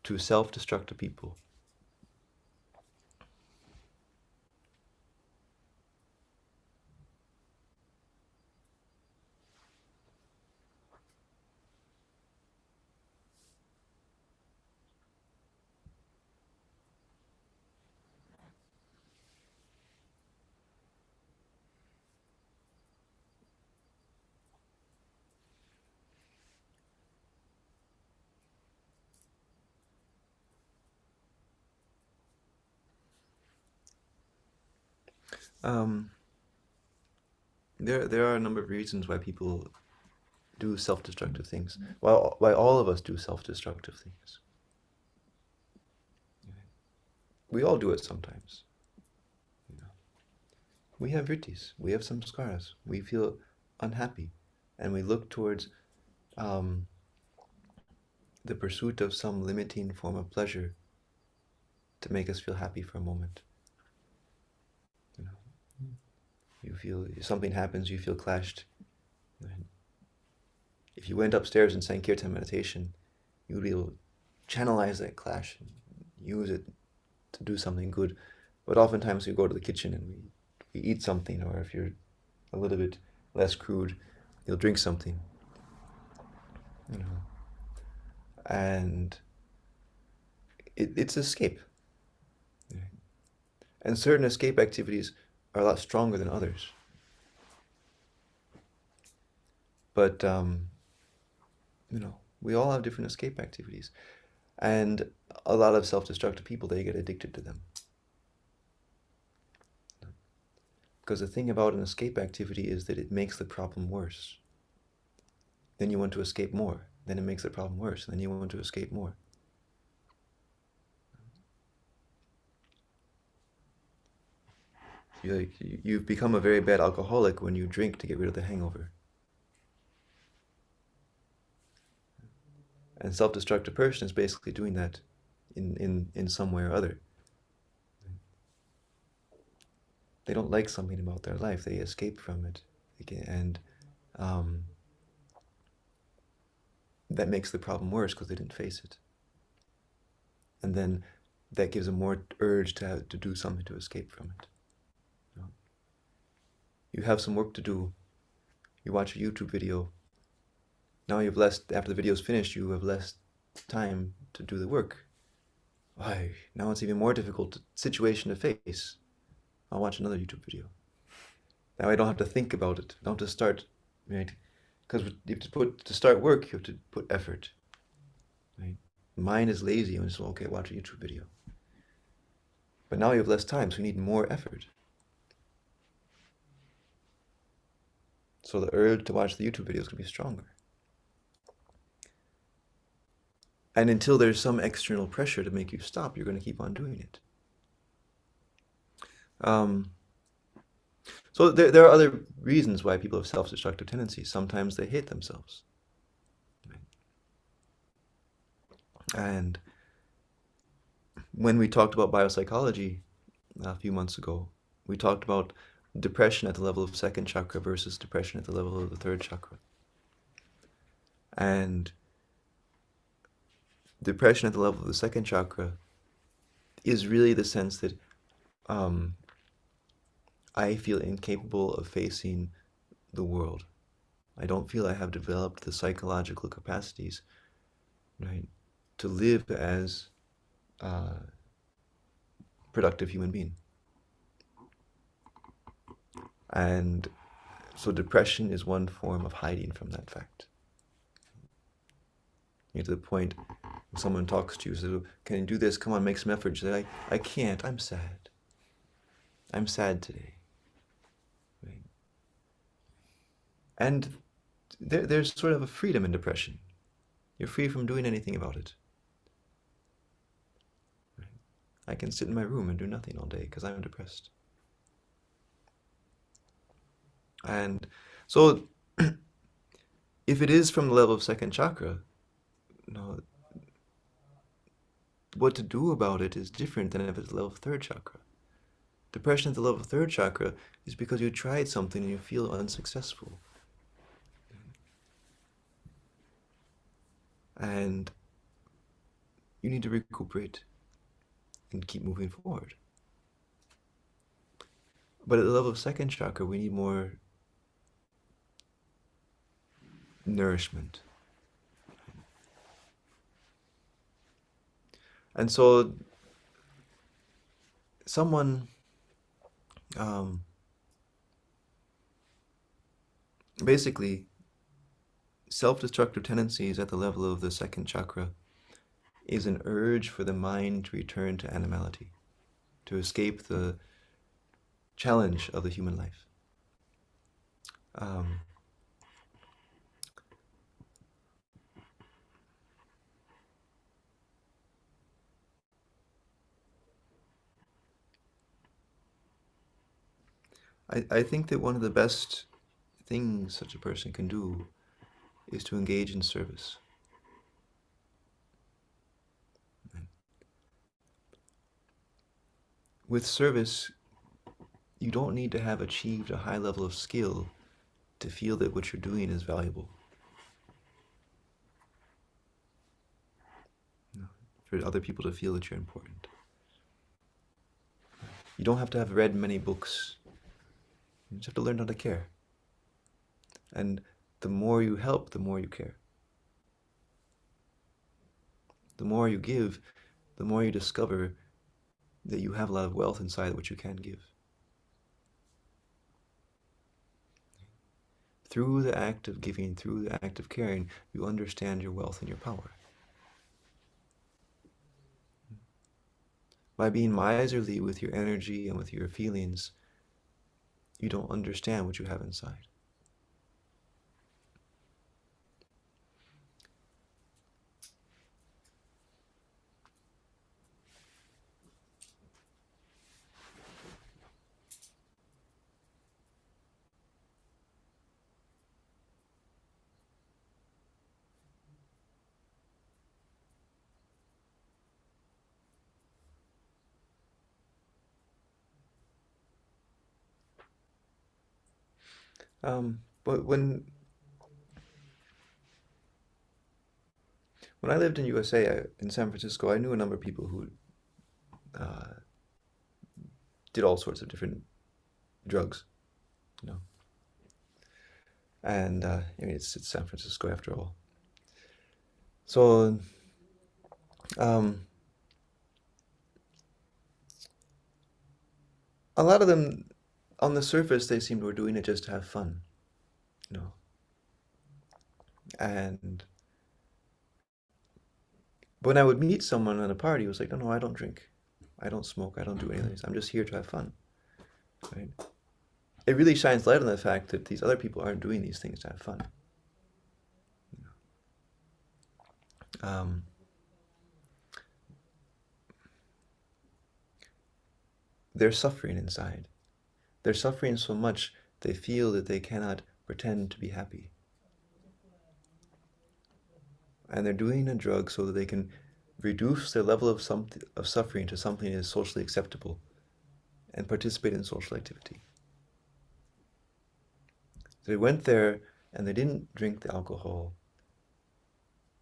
to self-destructive people? Um, there are a number of reasons why people do self-destructive things. Why all of us do self-destructive things. We all do it sometimes. You know. We have vrittis. We have some scars. We feel unhappy, and we look towards um, the pursuit of some limiting form of pleasure to make us feel happy for a moment. You know, you feel something happens, you feel clashed. Right? If you went upstairs and sang kirtan meditation, you would be able to channelize that clash and use it to do something good. But oftentimes we go to the kitchen and we eat something, or if you're a little bit less crude, you'll drink something. You know, and it's escape. And certain escape activities are a lot stronger than others. But you know, we all have different escape activities, and a lot of self-destructive people, they get addicted to them. Because the thing about an escape activity is that it makes the problem worse. Then you want to escape more. Then it makes the problem worse. Then you want to escape more. You've become a very bad alcoholic when you drink to get rid of the hangover. And self-destructive person is basically doing that in some way or other. They don't like something about their life. They escape from it. And that makes the problem worse because they didn't face it. And then that gives them more urge to do something to escape from it. You have some work to do. You watch a YouTube video. Now you've less, after the video's finished, you have less time to do the work. Why? Now it's even more difficult situation to face. I'll watch another YouTube video. Now I don't have to think about it. I don't have to start, right? Because you have to start work, you have to put effort. Right? Mind is lazy and it's okay, watch a YouTube video. But now you have less time, so you need more effort. So the urge to watch the YouTube video is going to be stronger. And until there's some external pressure to make you stop, you're going to keep on doing it. So there are other reasons why people have self-destructive tendencies. Sometimes they hate themselves. And when we talked about biopsychology a few months ago, we talked about depression at the level of second chakra versus depression at the level of the third chakra. And depression at the level of the second chakra is really the sense that I feel incapable of facing the world. I don't feel I have developed the psychological capacities, right, to live as a productive human being. And so depression is one form of hiding from that fact. You get to the point when someone talks to you, says, can you do this? Come on, make some effort. You say, I can't, I'm sad. I'm sad today. Right? And there's sort of a freedom in depression. You're free from doing anything about it. Right? I can sit in my room and do nothing all day because I'm depressed. And so, if it is from the level of second chakra, what to do about it is different than if it's the level of third chakra. Depression at the level of third chakra is because you tried something and you feel unsuccessful. And you need to recuperate and keep moving forward. But at the level of second chakra, we need more nourishment. And so someone basically self-destructive tendencies at the level of the second chakra is an urge for the mind to return to animality, to escape the challenge of the human life. Um, I think that one of the best things such a person can do is to engage in service. With service, you don't need to have achieved a high level of skill to feel that what you're doing is valuable. For other people to feel that you're important. You don't have to have read many books. You just have to learn how to care. And the more you help, the more you care. The more you give, the more you discover that you have a lot of wealth inside which you can give. Through the act of giving, through the act of caring, you understand your wealth and your power. By being miserly with your energy and with your feelings, you don't understand what you have inside. But when I lived in USA, in San Francisco, I knew a number of people who uh, did all sorts of different drugs, you know. And I mean, it's San Francisco after all. So um, a lot of them, on the surface, they seemed were doing it just to have fun, you know. And when I would meet someone at a party, it was like, no, no, I don't drink, I don't smoke, I don't do any of this. I'm just here to have fun, right? It really shines light on the fact that these other people aren't doing these things to have fun. Um, they're suffering inside. They're suffering so much they feel that they cannot pretend to be happy. And they're doing a drug so that they can reduce their level of suffering to something that is socially acceptable and participate in social activity. So they went there and they didn't drink the alcohol,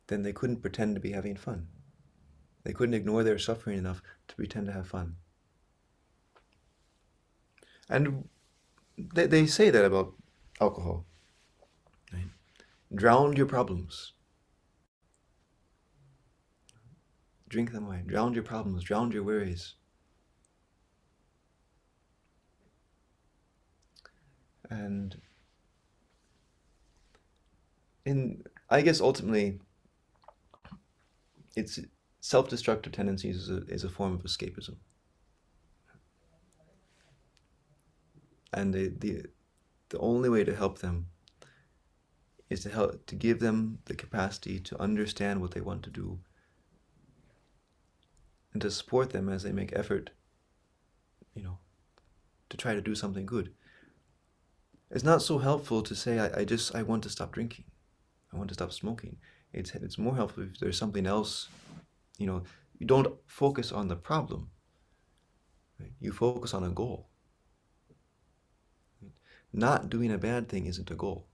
then they couldn't pretend to be having fun. They couldn't ignore their suffering enough to pretend to have fun. And they say that about alcohol, right? Drown your problems. Drink them away. Drown your problems. Drown your worries. And I guess ultimately, it's self-destructive tendencies is a form of escapism. And the only way to help them is to give them the capacity to understand what they want to do and to support them as they make effort, you know, to try to do something good. It's not so helpful to say, I want to stop drinking. I want to stop smoking. It's more helpful if there's something else, you know, you don't focus on the problem, right? You focus on a goal. Not doing a bad thing isn't a goal.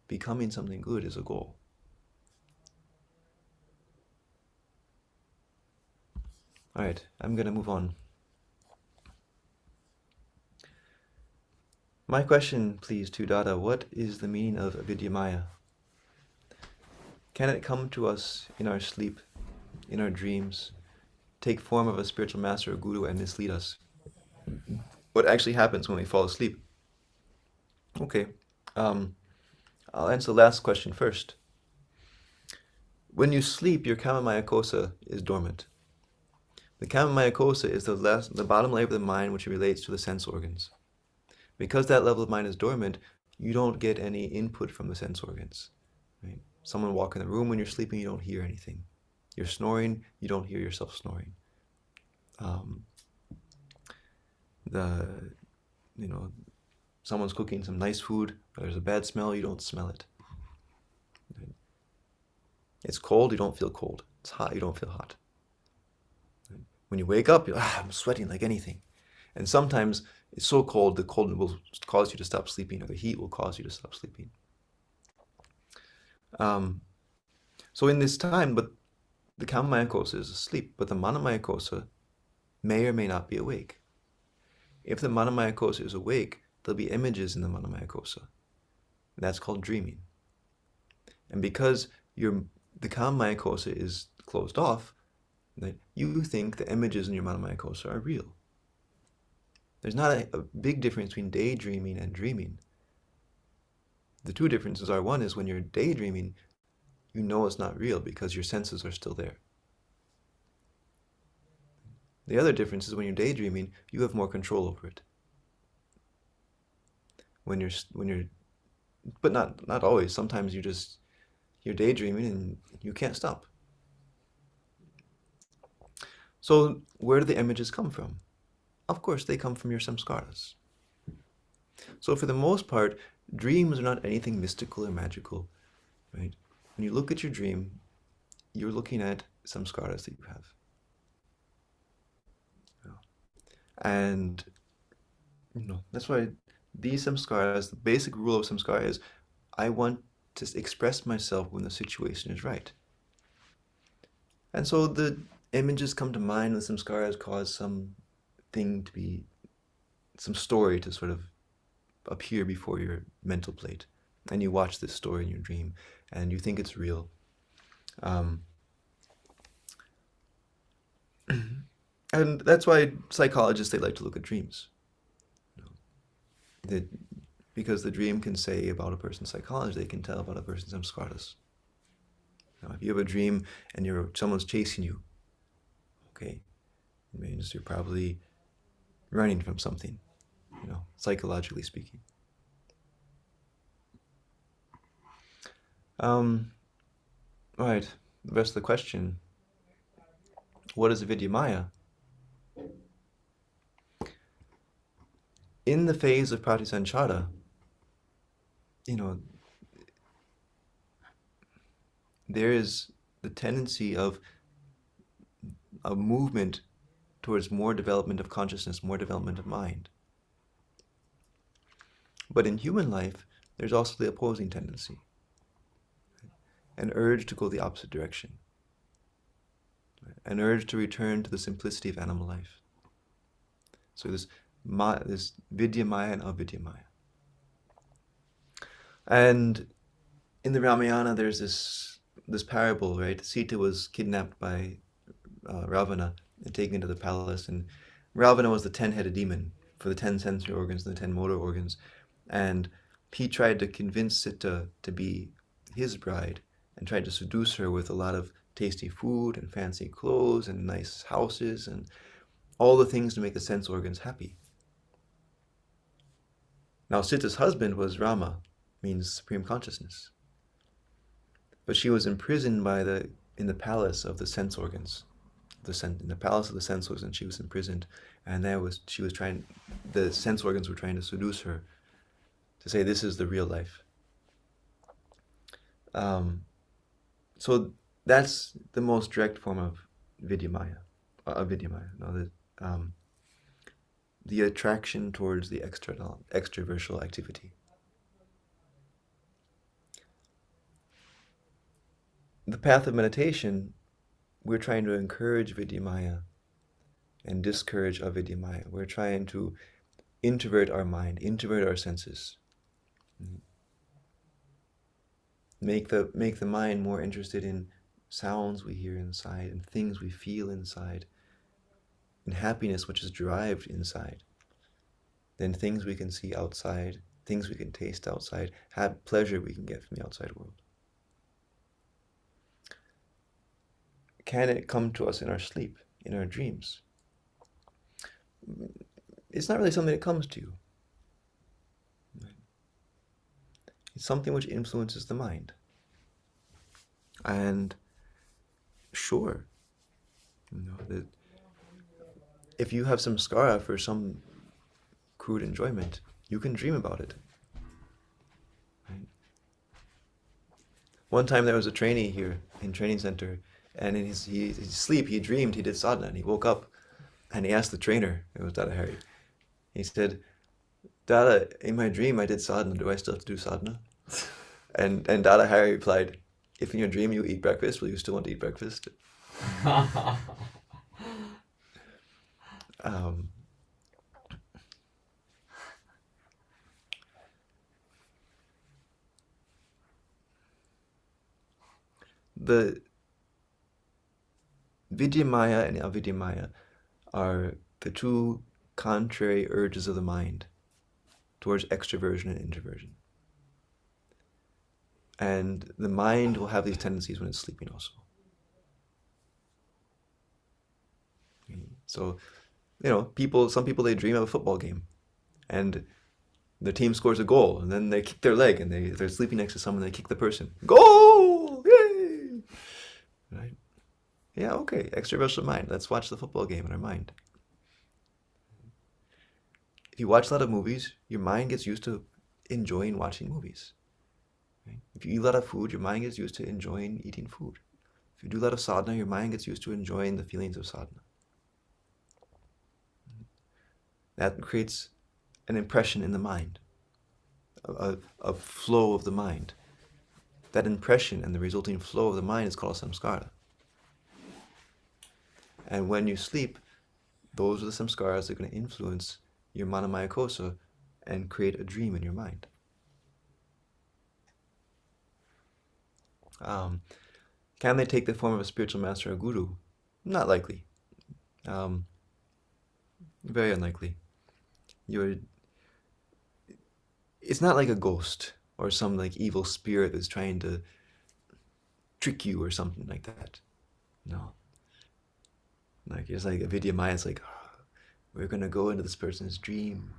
Becoming something good is a goal. All right, I'm going to move on. My question, please, to Dada, what is the meaning of Avidyamaya? Can it come to us in our sleep, in our dreams, take form of a spiritual master or guru and mislead us? What actually happens when we fall asleep? Okay, I'll answer the last question first. When you sleep, your Kamamaya kosa is dormant. The Kamamaya kosa is the bottom layer of the mind which relates to the sense organs. Because that level of mind is dormant, you don't get any input from the sense organs. Right? Someone walk in the room when you're sleeping, you don't hear anything. You're snoring, you don't hear yourself snoring. Someone's cooking some nice food, there's a bad smell, you don't smell it. Right? It's cold, you don't feel cold. It's hot, you don't feel hot. Right? When you wake up, I'm sweating like anything. And sometimes it's so cold, the cold will cause you to stop sleeping, or the heat will cause you to stop sleeping. So in this time, but the Kamamaya kosa is asleep, but the Manomaya kosa may or may not be awake. If the Manomaya kosa is awake, there'll be images in the Manomaya kosa. That's called dreaming. And because the Kamamaya kosa is closed off, you think the images in your Manomaya kosa are real. There's not a big difference between daydreaming and dreaming. The two differences are, one is when you're daydreaming, you know it's not real because your senses are still there. The other difference is when you're daydreaming, you have more control over it. But not always. Sometimes you're daydreaming and you can't stop. So where do the images come from? Of course, they come from your samskaras. So for the most part, dreams are not anything mystical or magical, right? When you look at your dream, you're looking at samskaras that you have. And that's why these samskaras, the basic rule of samskara is, I want to express myself when the situation is right. And so the images come to mind, the samskaras cause some story to sort of appear before your mental plate. And you watch this story in your dream, and you think it's real. And that's why psychologists, they like to look at dreams. Because the dream can say about a person's psychology, they can tell about a person's samskaras. Now, if you have a dream and someone's chasing you, okay, it means you're probably running from something, psychologically speaking. Right, the rest of the question, what is Vidyamaya? In the phase of Pratisanchara, there is the tendency of a movement towards more development of consciousness, more development of mind. But in human life, there's also the opposing tendency, an urge to go the opposite direction, an urge to return to the simplicity of animal life. So this Vidyamaya and Avidyamaya. And in the Ramayana, there's this parable, right? Sita was kidnapped by Ravana and taken into the palace, and Ravana was the 10-headed demon for the 10 sensory organs and the 10 motor organs, and he tried to convince Sita to be his bride and tried to seduce her with a lot of tasty food and fancy clothes and nice houses and all the things to make the sense organs happy. Now, Sita's husband was Rama, means supreme consciousness. But she was imprisoned in the palace of the sense organs. In the palace of the sense organs, she was imprisoned, and the sense organs were trying to seduce her to say this is the real life. So that's the most direct form of Vidyamaya. The attraction towards the extraversual activity. The path of meditation, we're trying to encourage Vidyamaya and discourage Avidyamaya. We're trying to introvert our mind, introvert our senses. Make the mind more interested in sounds we hear inside and things we feel inside, and happiness which is derived inside, than things we can see outside, things we can taste outside, pleasure we can get from the outside world. Can it come to us in our sleep? in our dreams, it's not really something that comes to you. It's something which influences the mind. And sure, that if you have some skara for some crude enjoyment, you can dream about it. Right? One time there was a trainee here in training center, and in his sleep he dreamed he did sadhana, and he woke up and he asked the trainer, it was Dada Hari, he said, Dada, in my dream I did sadhana, do I still have to do sadhana? And Dada Hari replied, if in your dream you eat breakfast, will you still want to eat breakfast? The Vidyamaya and Avidyamaya are the two contrary urges of the mind towards extroversion and introversion. And the mind will have these tendencies when it's sleeping also. So, some people, they dream of a football game, and the team scores a goal, and then they kick their leg, and they're sleeping next to someone, they kick the person. Goal! Yay! Right? Yeah, okay, extroversion mind. Let's watch the football game in our mind. If you watch a lot of movies, your mind gets used to enjoying watching movies. Right? If you eat a lot of food, your mind gets used to enjoying eating food. If you do a lot of sadhana, your mind gets used to enjoying the feelings of sadhana. That creates an impression in the mind, a flow of the mind. That impression and the resulting flow of the mind is called samskara. And when you sleep, those are the samskaras that are going to influence your manamaya kosa and create a dream in your mind. Can they take the form of a spiritual master or guru? Not likely. Very unlikely. It's not like a ghost or some like evil spirit that's trying to trick you or something like that. No. It's like a Vidyamaya, it's like, we're gonna go into this person's dream,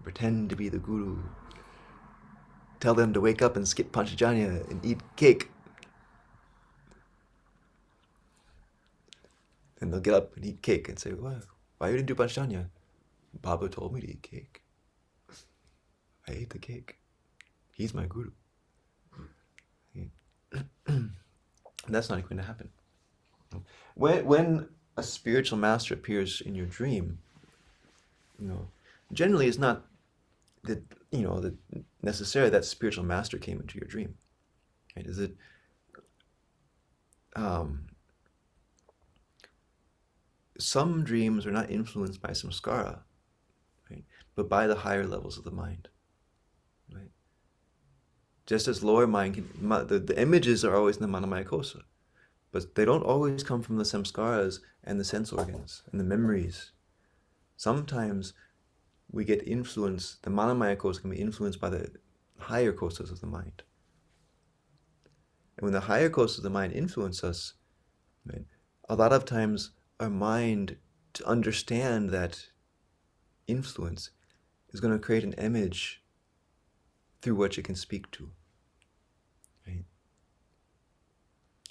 pretend to be the guru, tell them to wake up and skip Panchajanya and eat cake. And they'll get up and eat cake and say, why you didn't do Panchajanya? Baba told me to eat cake. I ate the cake. He's my guru. And that's not going to happen. When a spiritual master appears in your dream, generally it's not that that necessarily that spiritual master came into your dream. Right? Is it some dreams are not influenced by samskara, right? But by the higher levels of the mind. Right? Just as lower mind the images are always in the manamaya kosa, but they don't always come from the samskaras and the sense organs and the memories. Sometimes we get influenced, the manamaya kosa can be influenced by the higher kosas of the mind. And when the higher kosas of the mind influence us, right, a lot of times our mind, to understand that influence, is going to create an image through which it can speak to. Right?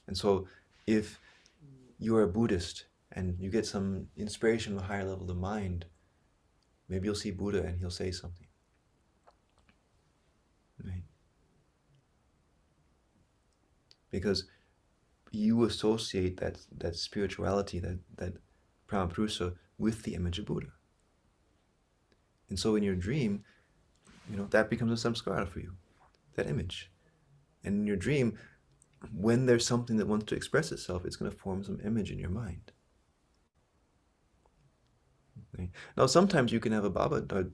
And so if you are a Buddhist and you get some inspiration from a higher level of the mind, maybe you'll see Buddha and he'll say something. Right? Because you associate that spirituality, that Brahmapurusa, with the image of Buddha. And so in your dream, that becomes a samskara for you, that image. And in your dream, when there's something that wants to express itself, it's going to form some image in your mind. Okay? Now, sometimes you can have a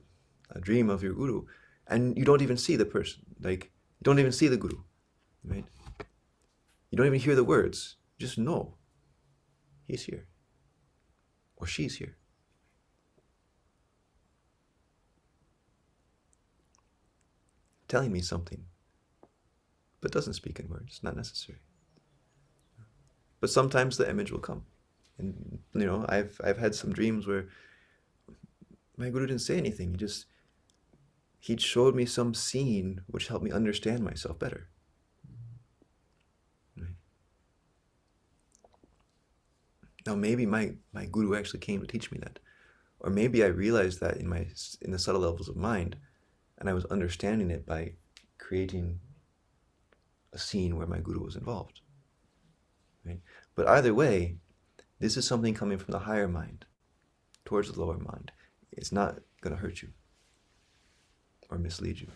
dream of your guru, and you don't even see the person. Like, you don't even see the guru, right? You don't even hear the words. You just know he's here, or she's here. Telling me something, but doesn't speak in words. It's not necessary. But sometimes the image will come, And I've had some dreams where my guru didn't say anything. He showed me some scene which helped me understand myself better. Right? Now maybe my guru actually came to teach me that. Or maybe I realized that in the subtle levels of mind, and I was understanding it by creating a scene where my guru was involved. Right? But either way, this is something coming from the higher mind towards the lower mind. It's not going to hurt you or mislead you.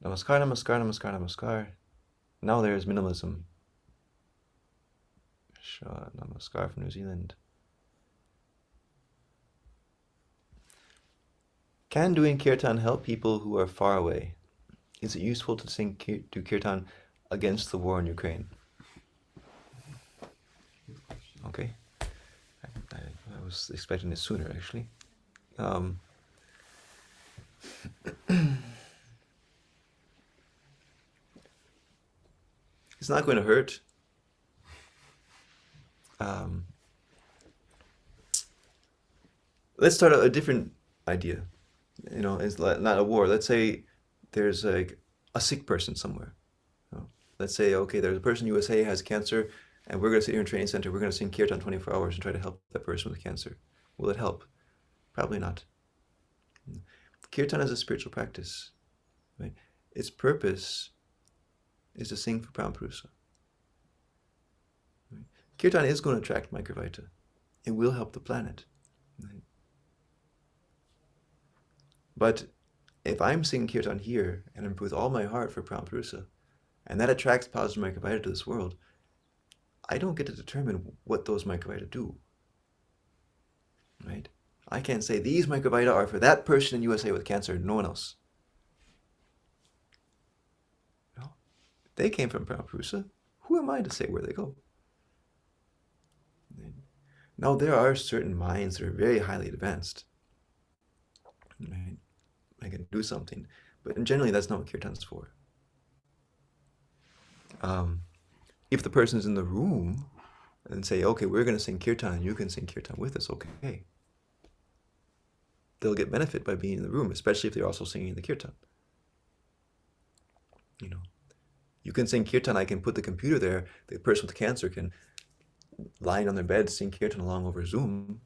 Namaskar, namaskar, namaskar, namaskar. Now there's minimalism. Namaskar from New Zealand. Can doing kirtan help people who are far away? Is it useful to do kirtan against the war in Ukraine? Okay. I was expecting it sooner, actually. It's not going to hurt. Let's start a different idea. It's not a war. Let's say there's like a sick person somewhere. Let's say, okay, there's a person in USA has cancer, and we're going to sit here in a training center. We're going to sing kirtan 24 hours and try to help that person with cancer. Will it help? Probably not. Kirtan is a spiritual practice. Right? Its purpose is to sing for Brahmapurusa. Right? Kirtan is going to attract Microvita. It will help the planet. Right? But if I'm singing kirtan here, and I'm with all my heart for Brahmapurusa, and that attracts positive microvita to this world, I don't get to determine what those microvita do. Right? I can't say these microvita are for that person in USA with cancer, no one else. No. They came from Brahmapurusa. Who am I to say where they go? Now, there are certain minds that are very highly advanced. Right? I can do something. But generally, that's not what kirtan's for. If the person's in the room and say, okay, we're going to sing kirtan and you can sing kirtan with us, okay. They'll get benefit by being in the room, especially if they're also singing the kirtan. You can sing kirtan, I can put the computer there, the person with cancer can, lying on their bed, sing kirtan along over Zoom.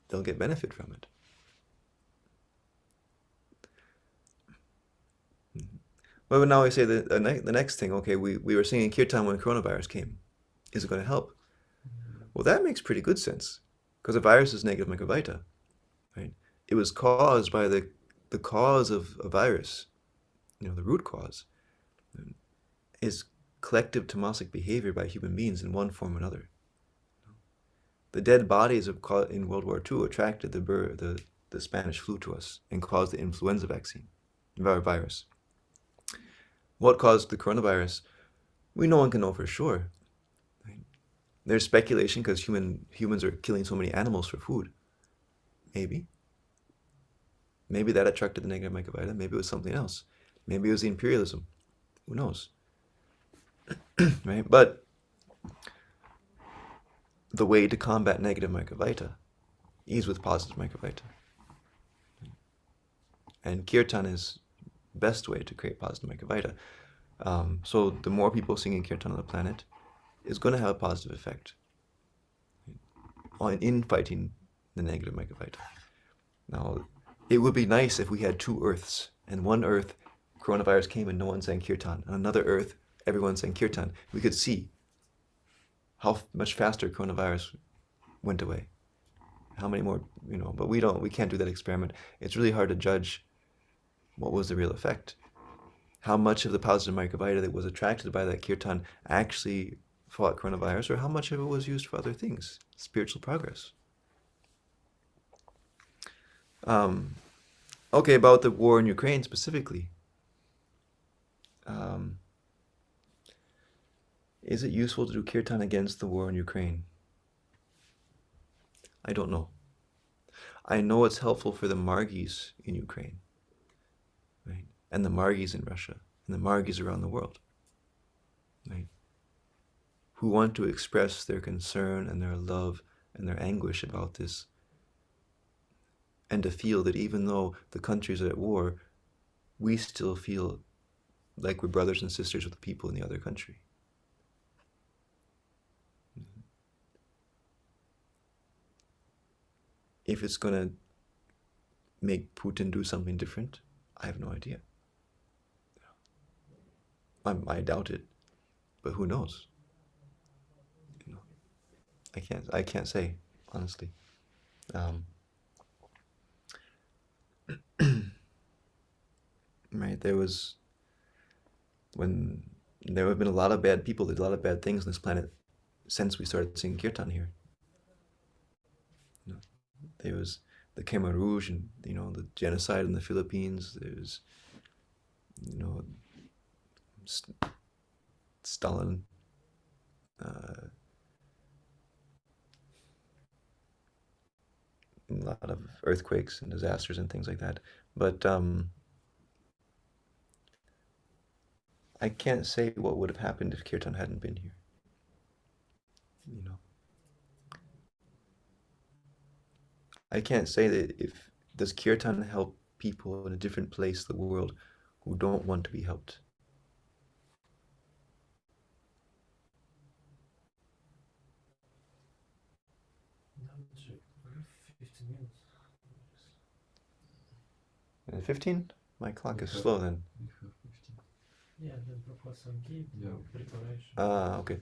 They'll get benefit from it. Well, now I say the next thing, okay, we were singing kirtan when coronavirus came. Is it going to help? Well, that makes pretty good sense, because a virus is negative microvita, right? It was caused by the cause of a virus, the root cause, is collective tamasic behavior by human beings in one form or another. The dead bodies in World War II attracted the Spanish flu to us and caused the influenza virus. What caused the coronavirus? No one can know for sure. Right? There's speculation because humans are killing so many animals for food. Maybe that attracted the negative microvita. Maybe it was something else. Maybe it was the imperialism. Who knows? Right? But the way to combat negative microvita is with positive microvita. And kirtan is the best way to create positive microvita. So the more people singing kirtan on the planet is going to have a positive effect in fighting the negative microvita. Now, it would be nice if we had two Earths, and one Earth, coronavirus came and no one sang kirtan, and another Earth, everyone sang kirtan. We could see how much faster coronavirus went away. How many more, but we can't do that experiment. It's really hard to judge what was the real effect. How much of the positive microvita that was attracted by that kirtan actually fought coronavirus, or how much of it was used for other things, spiritual progress. Okay, about the war in Ukraine specifically. Is it useful to do kirtan against the war in Ukraine? I don't know. I know it's helpful for the Margis in Ukraine, right? And the Margis in Russia, and the Margis around the world, right? who want to express their concern and their love and their anguish about this, and to feel that even though the countries are at war, we still feel like we're brothers and sisters with the people in the other country. If it's going to make Putin do something different, I have no idea. I doubt it, but who knows? You know, I can't say honestly. Right? There have been a lot of bad people, did a lot of bad things on this planet since we started singing kirtan here. You know, there was the Khmer Rouge and the genocide in the Philippines. There's Stalin. A lot of earthquakes and disasters and things like that. But I can't say what would have happened if kirtan hadn't been here. I can't say that does kirtan help people in a different place in the world who don't want to be helped. We have 15 minutes. 15? My clock is We have- slow then. We have 15. Yeah, then Professor gave Yeah. preparation. Okay.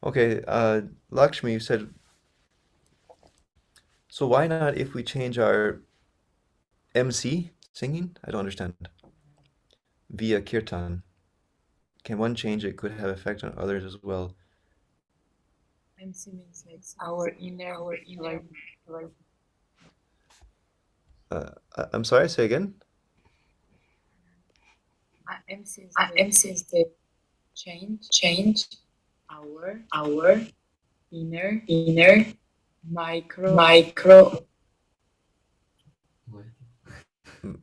Okay, Lakshmi, you said, so why not if we change our MC singing? I don't understand. Via kirtan. Can one change it? Could have effect on others as well. MC means like our inner like I'm sorry, say again? MC is the change our inner micro Like,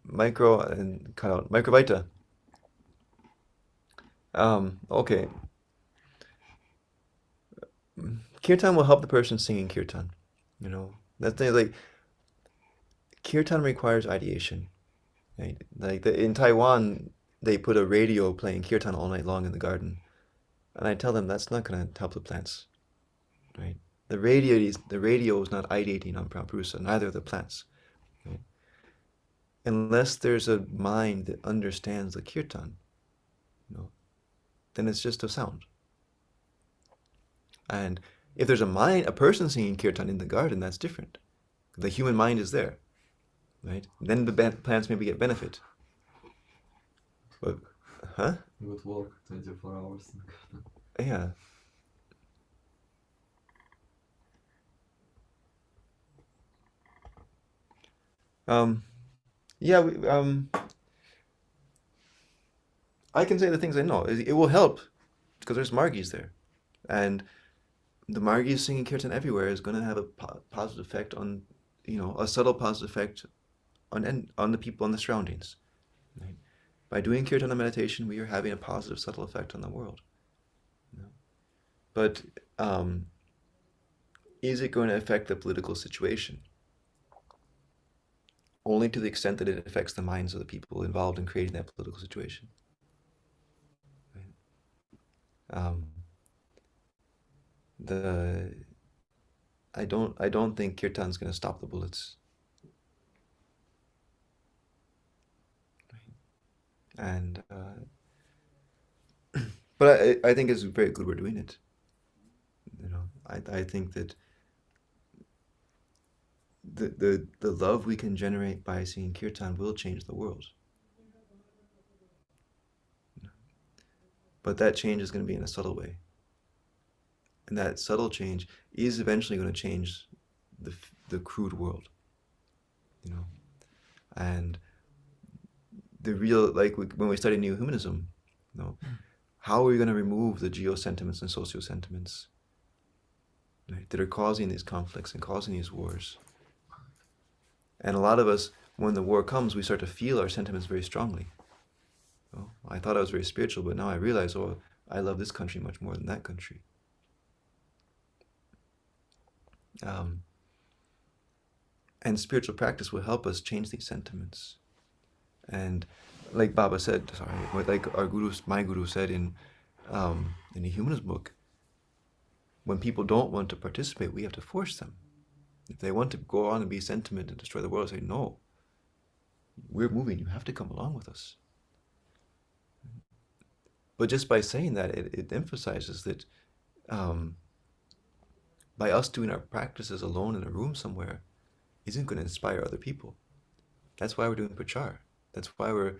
Micro and cut out. Microvita. Okay. Kirtan will help the person singing kirtan. That's like kirtan requires ideation. Right? Like in Taiwan, they put a radio playing kirtan all night long in the garden, and I tell them that's not going to help the plants. Right? The radio is not ideating on Prampurusa, neither are the plants. Right? Unless there's a mind that understands the kirtan, then it's just a sound. And if there's a person singing kirtan in the garden, that's different. The human mind is there, right? Then the plants maybe get benefit. But, huh? you would work 24 hours. Yeah. Yeah. I can say the things I know. It will help because there's Margis there, and the Margis singing kirtan everywhere is going to have a positive effect on, a subtle positive effect on the people in the surroundings. Right? By doing kirtana meditation, we are having a positive, subtle effect on the world. But is it going to affect the political situation? Only to the extent that it affects the minds of the people involved in creating that political situation. Right? I don't think kirtan's going to stop the bullets. And but I think it's very good we're doing it. I think that the love we can generate by singing kirtan will change the world. But that change is going to be in a subtle way. And that subtle change is eventually going to change the crude world. And the real, like when we study neo-humanism, how are we going to remove the geo-sentiments and socio-sentiments, right, that are causing these conflicts and causing these wars? And a lot of us, when the war comes, we start to feel our sentiments very strongly. Oh, I thought I was very spiritual, but now I realize, oh, I love this country much more than that country. And spiritual practice will help us change these sentiments. And like Baba said, like my guru said in the Humanist book, when people don't want to participate, we have to force them. If they want to go on and be sentiment and destroy the world, say, no, we're moving, you have to come along with us. But just by saying that, it emphasizes that by us doing our practices alone in a room somewhere isn't going to inspire other people. That's why we're doing prachar. That's why we're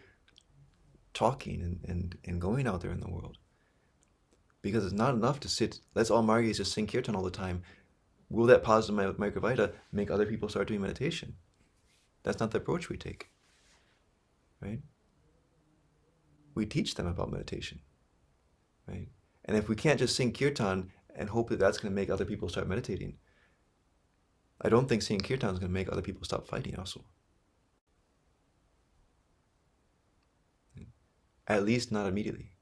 talking and going out there in the world. Because it's not enough to sit, let's all Margis just sing kirtan all the time. Will that positive microvita make other people start doing meditation? That's not the approach we take, right? We teach them about meditation, right? And if we can't just sing kirtan and hope that that's going to make other people start meditating, I don't think singing kirtan is going to make other people stop fighting also. At least not immediately.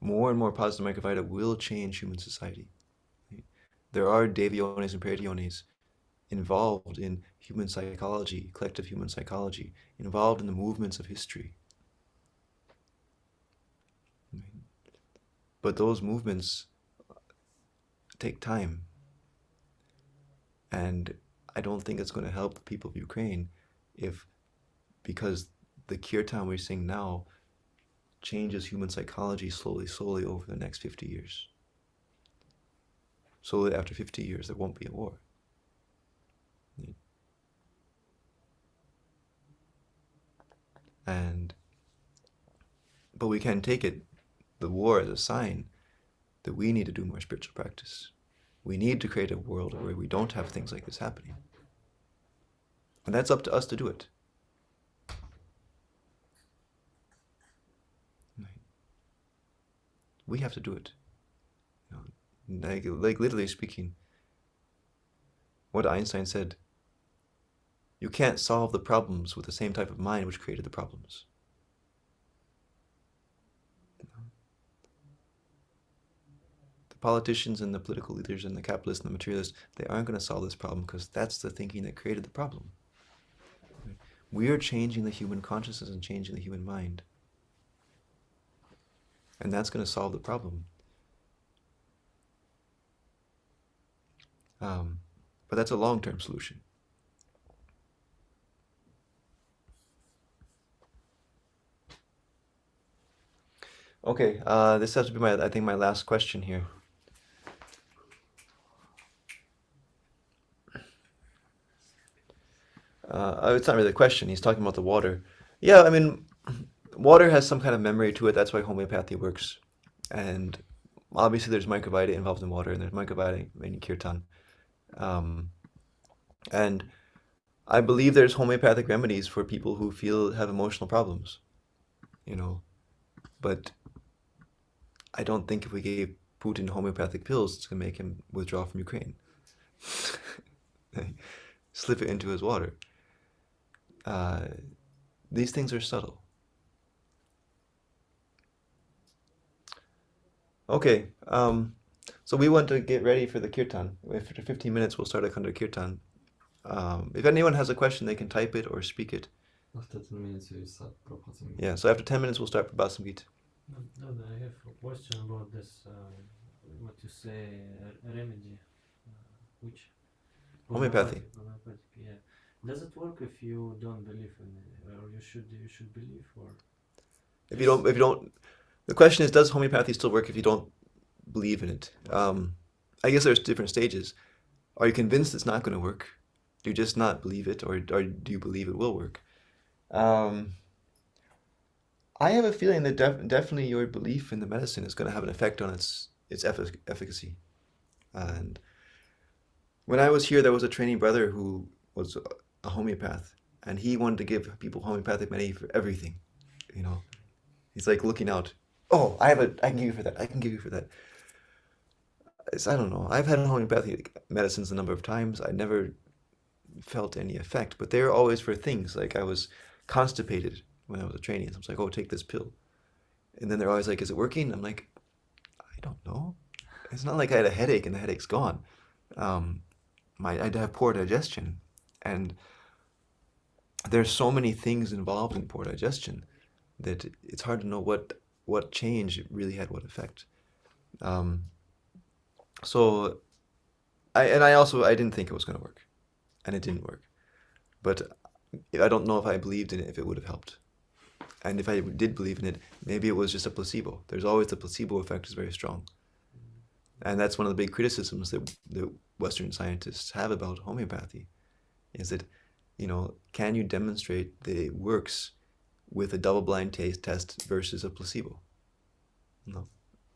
More and more positive microvita will change human society. Right? There are devyonis and paradyonis involved in human psychology, collective human psychology, involved in the movements of history. Right? But those movements take time. And I don't think it's going to help the people of Ukraine because the kirtan we sing now changes human psychology slowly over the next 50 years. So that after 50 years, there won't be a war. But we can take the war as a sign that we need to do more spiritual practice. We need to create a world where we don't have things like this happening. And that's up to us to do it. We have to do it. Like literally speaking, what Einstein said, you can't solve the problems with the same type of mind which created the problems. The politicians and the political leaders and the capitalists and the materialists, they aren't going to solve this problem because that's the thinking that created the problem. We are changing the human consciousness and changing the human mind. And that's going to solve the problem. But that's a long-term solution. Okay, this has to be my last question here. It's not really a question. He's talking about the water. Yeah, I mean, water has some kind of memory to it. That's why homeopathy works. And obviously there's microvita involved in water, and there's microvita in kirtan. And I believe there's homeopathic remedies for people who have emotional problems, But I don't think if we gave Putin homeopathic pills, it's going to make him withdraw from Ukraine. Slip it into his water. These things are subtle. Okay, so we want to get ready for the kirtan. After 15 minutes, we'll start Akhanda Kirtan. If anyone has a question, they can type it or speak it. After 10 minutes, we start Prabhupada. Yeah, so after 10 minutes, we'll start Prabhupada Samgit. No, I have a question about this, what you say, remedy, which? Homeopathy. Homeopathic, yeah. Does it work if you don't believe in it, or you should believe, or? If you don't, the question is, does homeopathy still work if you don't believe in it? I guess there's different stages. Are you convinced it's not going to work? Do you just not believe it, or do you believe it will work? I have a feeling that definitely your belief in the medicine is going to have an effect on its efficacy. And when I was here, there was a training brother who was a homeopath, and he wanted to give people homeopathic remedy for everything. He's like looking out. Oh, I can give you for that. I can give you for that. I don't know. I've had homeopathic medicines a number of times. I never felt any effect, but they were always for things like I was constipated when I was a trainee, and I was like, oh, take this pill, and then they're always like, is it working? I'm like, I don't know. It's not like I had a headache and the headache's gone. Um, I'd have poor digestion, and there's so many things involved in poor digestion that it's hard to know what change really had what effect. Um, so I didn't think it was going to work, and it didn't work. But I don't know if I believed in it if it would have helped, and if I did believe in it, maybe it was just a placebo. There's always the placebo effect is very strong, and that's one of the big criticisms that Western scientists have about homeopathy, is that, can you demonstrate that it works with a double-blind test versus a placebo? No,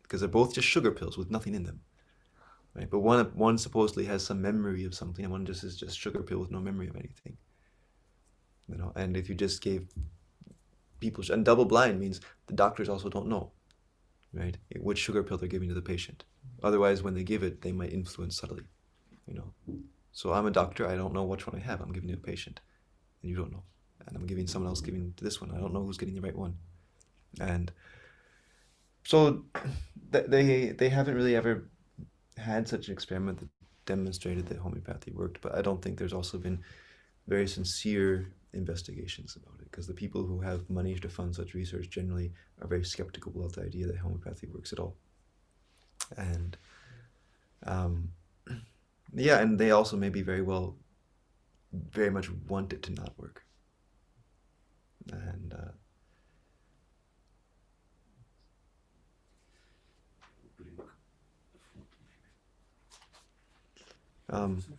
because they're both just sugar pills with nothing in them, right? But one supposedly has some memory of something, and one just is just sugar pill with no memory of anything. And if you just gave people, and double-blind means the doctors also don't know, right, which sugar pill they're giving to the patient. Otherwise, when they give it, they might influence subtly, So I'm a doctor. I don't know which one I have. I'm giving to a patient, and you don't know. And I'm giving someone else giving to this one. I don't know who's getting the right one. And so they haven't really ever had such an experiment that demonstrated that homeopathy worked. But I don't think there's also been very sincere investigations about it, because the people who have money to fund such research generally are very skeptical about the idea that homeopathy works at all. And yeah, and they also maybe very much want it to not work. And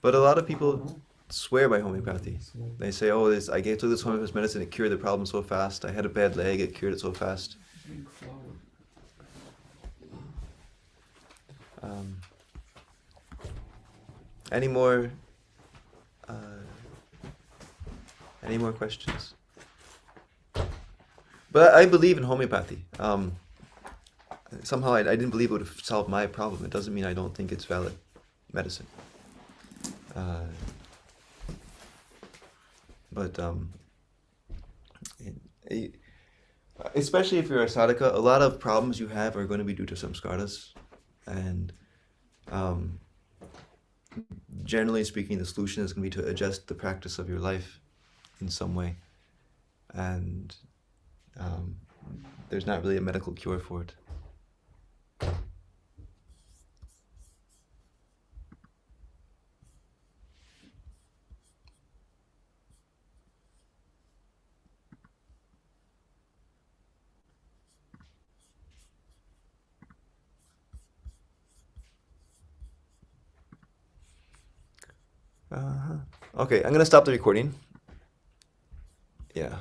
but a lot of people swear by homeopathy. They say, "Oh, I took this homeopathic medicine; it cured the problem so fast. I had a bad leg; it cured it so fast." Big flower. Any more? Any more questions? But I believe in homeopathy. Somehow I didn't believe it would have solved my problem. It doesn't mean I don't think it's valid medicine. But especially if you're a sadhaka, a lot of problems you have are going to be due to samskaras, and generally speaking, the solution is going to be to adjust the practice of your life in some way, and there's not really a medical cure for it. Okay, I'm gonna stop the recording. Yeah.